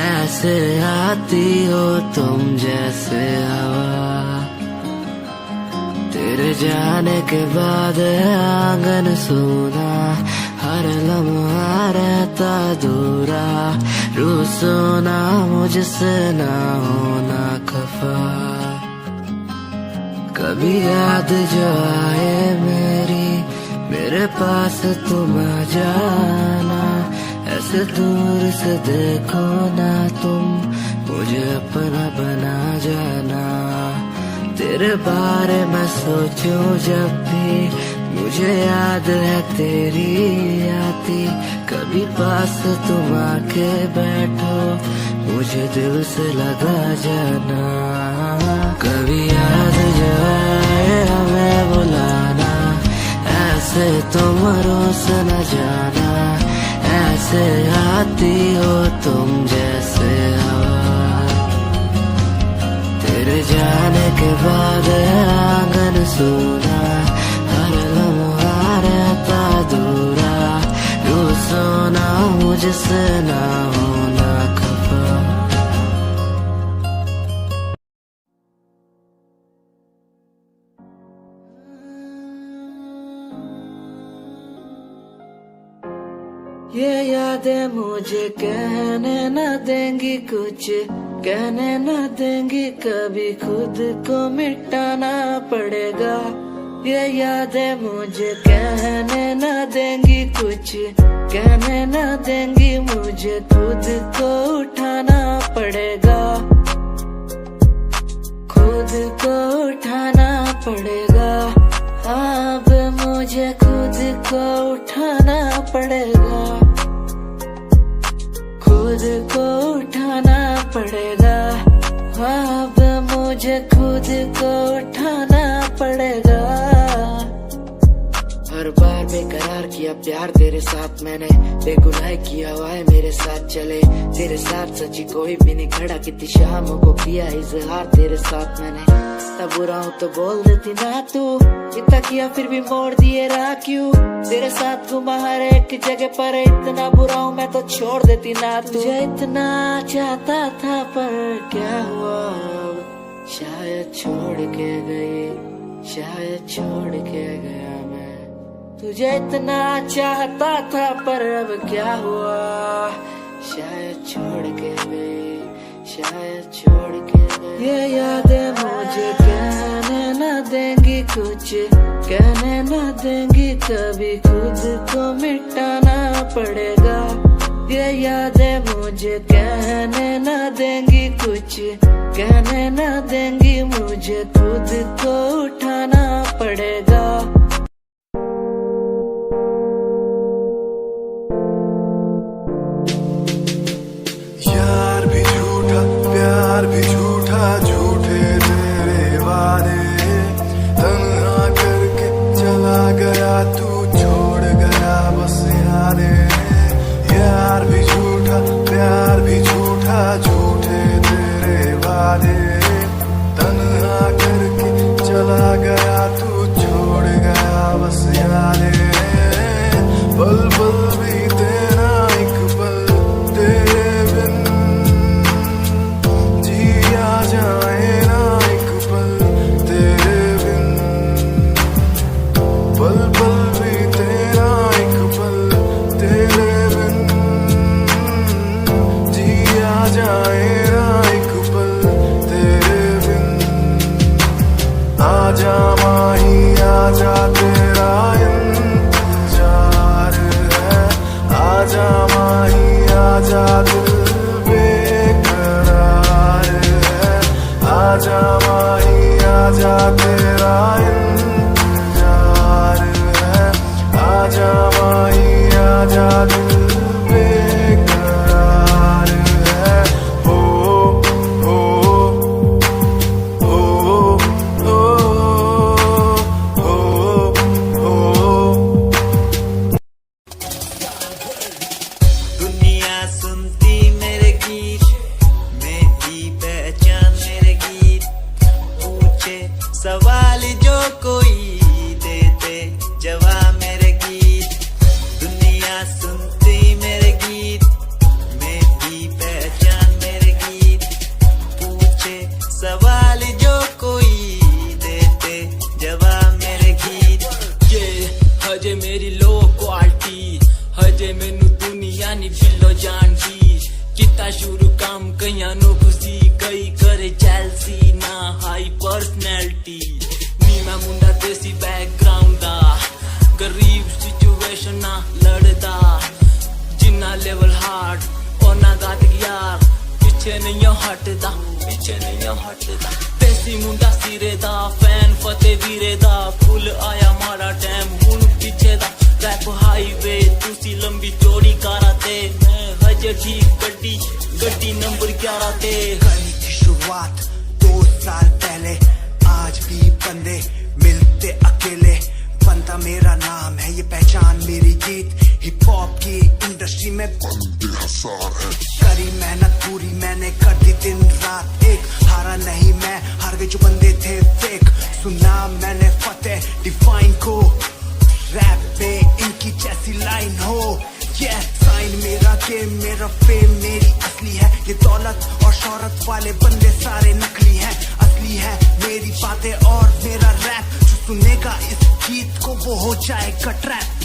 ऐसे आती हो तुम जैसे हवा तेरे जाने के बाद आंगन सूना हर लम्हा रहता दूरा रूसो ना मुझसे ना होना खफा कभी याद जो आए मेरे पास तुम आ जाना ऐसे दूर से देखो ना तुम मुझे अपना बना जाना तेरे बारे में सोचूं जब भी मुझे याद है तेरी आती कभी पास तुम आके बैठो मुझे दिल से लगा जाना कभी याद जो आए हमें बुलाना ऐसे तुम रोस न जाना ऐसे आती हो तुम जैसे हवा तेरे जाने के बाद आंगन सूना हर लम्हा रहता दूरा रूसो ना मुझसे ना होना खफा ये यादें मुझे कहने न देंगी कुछ कहने न देंगी कभी खुद को मिटाना पड़ेगा ये यादें मुझे कहने न देंगी कुछ कहने न देंगी मुझे खुद को उठाना पड़ेगा खुद को उठाना पड़ेगा अब मुझे खुद को उठाना पड़ेगा खुद को उठाना पड़ेगा अब मुझे खुद को उठाना पड़ेगा हर बार बेकरार किया प्यार तेरे साथ मैंने बेगुनाह किया हुआ है मेरे साथ चले तेरे साथ सच्ची कोई भी नहीं खड़ा कितनी शामों को किया इजहार तेरे साथ मैंने तब बुरा हूँ तो बोल देती ना तू इतना किया फिर भी मोड़ दिए राह क्यों तेरे साथ घुमा हर एक जगह पर इतना बुरा हूँ मैं तो छोड़ देती ना तुझे इतना चाहता था पर क्या हुआ शायद छोड़ के गई शायद छोड़ के गया मैं तुझे इतना चाहता था पर अब क्या हुआ शायद छोड़ के गई शायद छोड़ के गई ये यादें मुझे कहने न देंगी कुछ कहने न देंगी कभी खुद को मिटाना पड़ेगा ये यादें मुझे कहने न देंगी कुछ कहने न देंगी मुझे खुद को उठाना पड़ेगा यार भी झूठा प्यार भी झूठा झूठे तेरे वादे तन्हा करके चला गया तू छोड़ गया बस यादें यार भी झूठा प्यार भी झूठा झूठे तेरे वादे तन्हा करके चला गया तू छोड़ गया जवा मेरे गीत, दुनिया सुनती मेरे गीत, मेरी पहचान मेरे गीत, पूछे सवाल जो कोई देते जवाब मेरे गीत। ये हजे मेरी लो क्वालिटी, हजे मैनू दुनिया नी बिलो जानती, किता शुरू काम कईयां नो खुशी कई करे चैलसी ना हाई पर्सनैलिटी, नी मैं मुंडा देसी बैकग्राउंड दा, गरीब सिचुएशन ना लड़दा, जिन्ना लेवल हार्ड ओना गात यार, पीछे नहीं हटदा, पीछे नहीं हटदा, देसी मुंडा सिरे दा, फैन फते वीरे दा, फुल आया मारा टाइम हुन पीछे दा, रैप हाईवे तुसी लंबी चौड़ी कराते, मैं हजे ठीक गड्डी गड्डी नंबर 11 ते। करी थी शुरुआत 2 साल पहले, आज भी बंदे मिलते अकेले, बनता मेरा नाम है ये पहचान मेरी गीत, हिप हॉप की इंडस्ट्री में बंदे हसार है, करी मेहनत पूरी मैंने कर दी दिन रात एक, हारा नहीं मैं, हार गए जो बंदे थे फेक, सुना मैंने फतेह डिफाइन को, रैप पे इनकी जैसी लाइन हो, ये साइन मेरा गेम मेरा फेम मेरी असली है, ये दौलत और शोहरत वाले बंदे सारे नकली हैं, असली है मेरी बातें और मेरा रैप, जो सुनेगा इस गीत को वो हो जाएगा ट्रैप।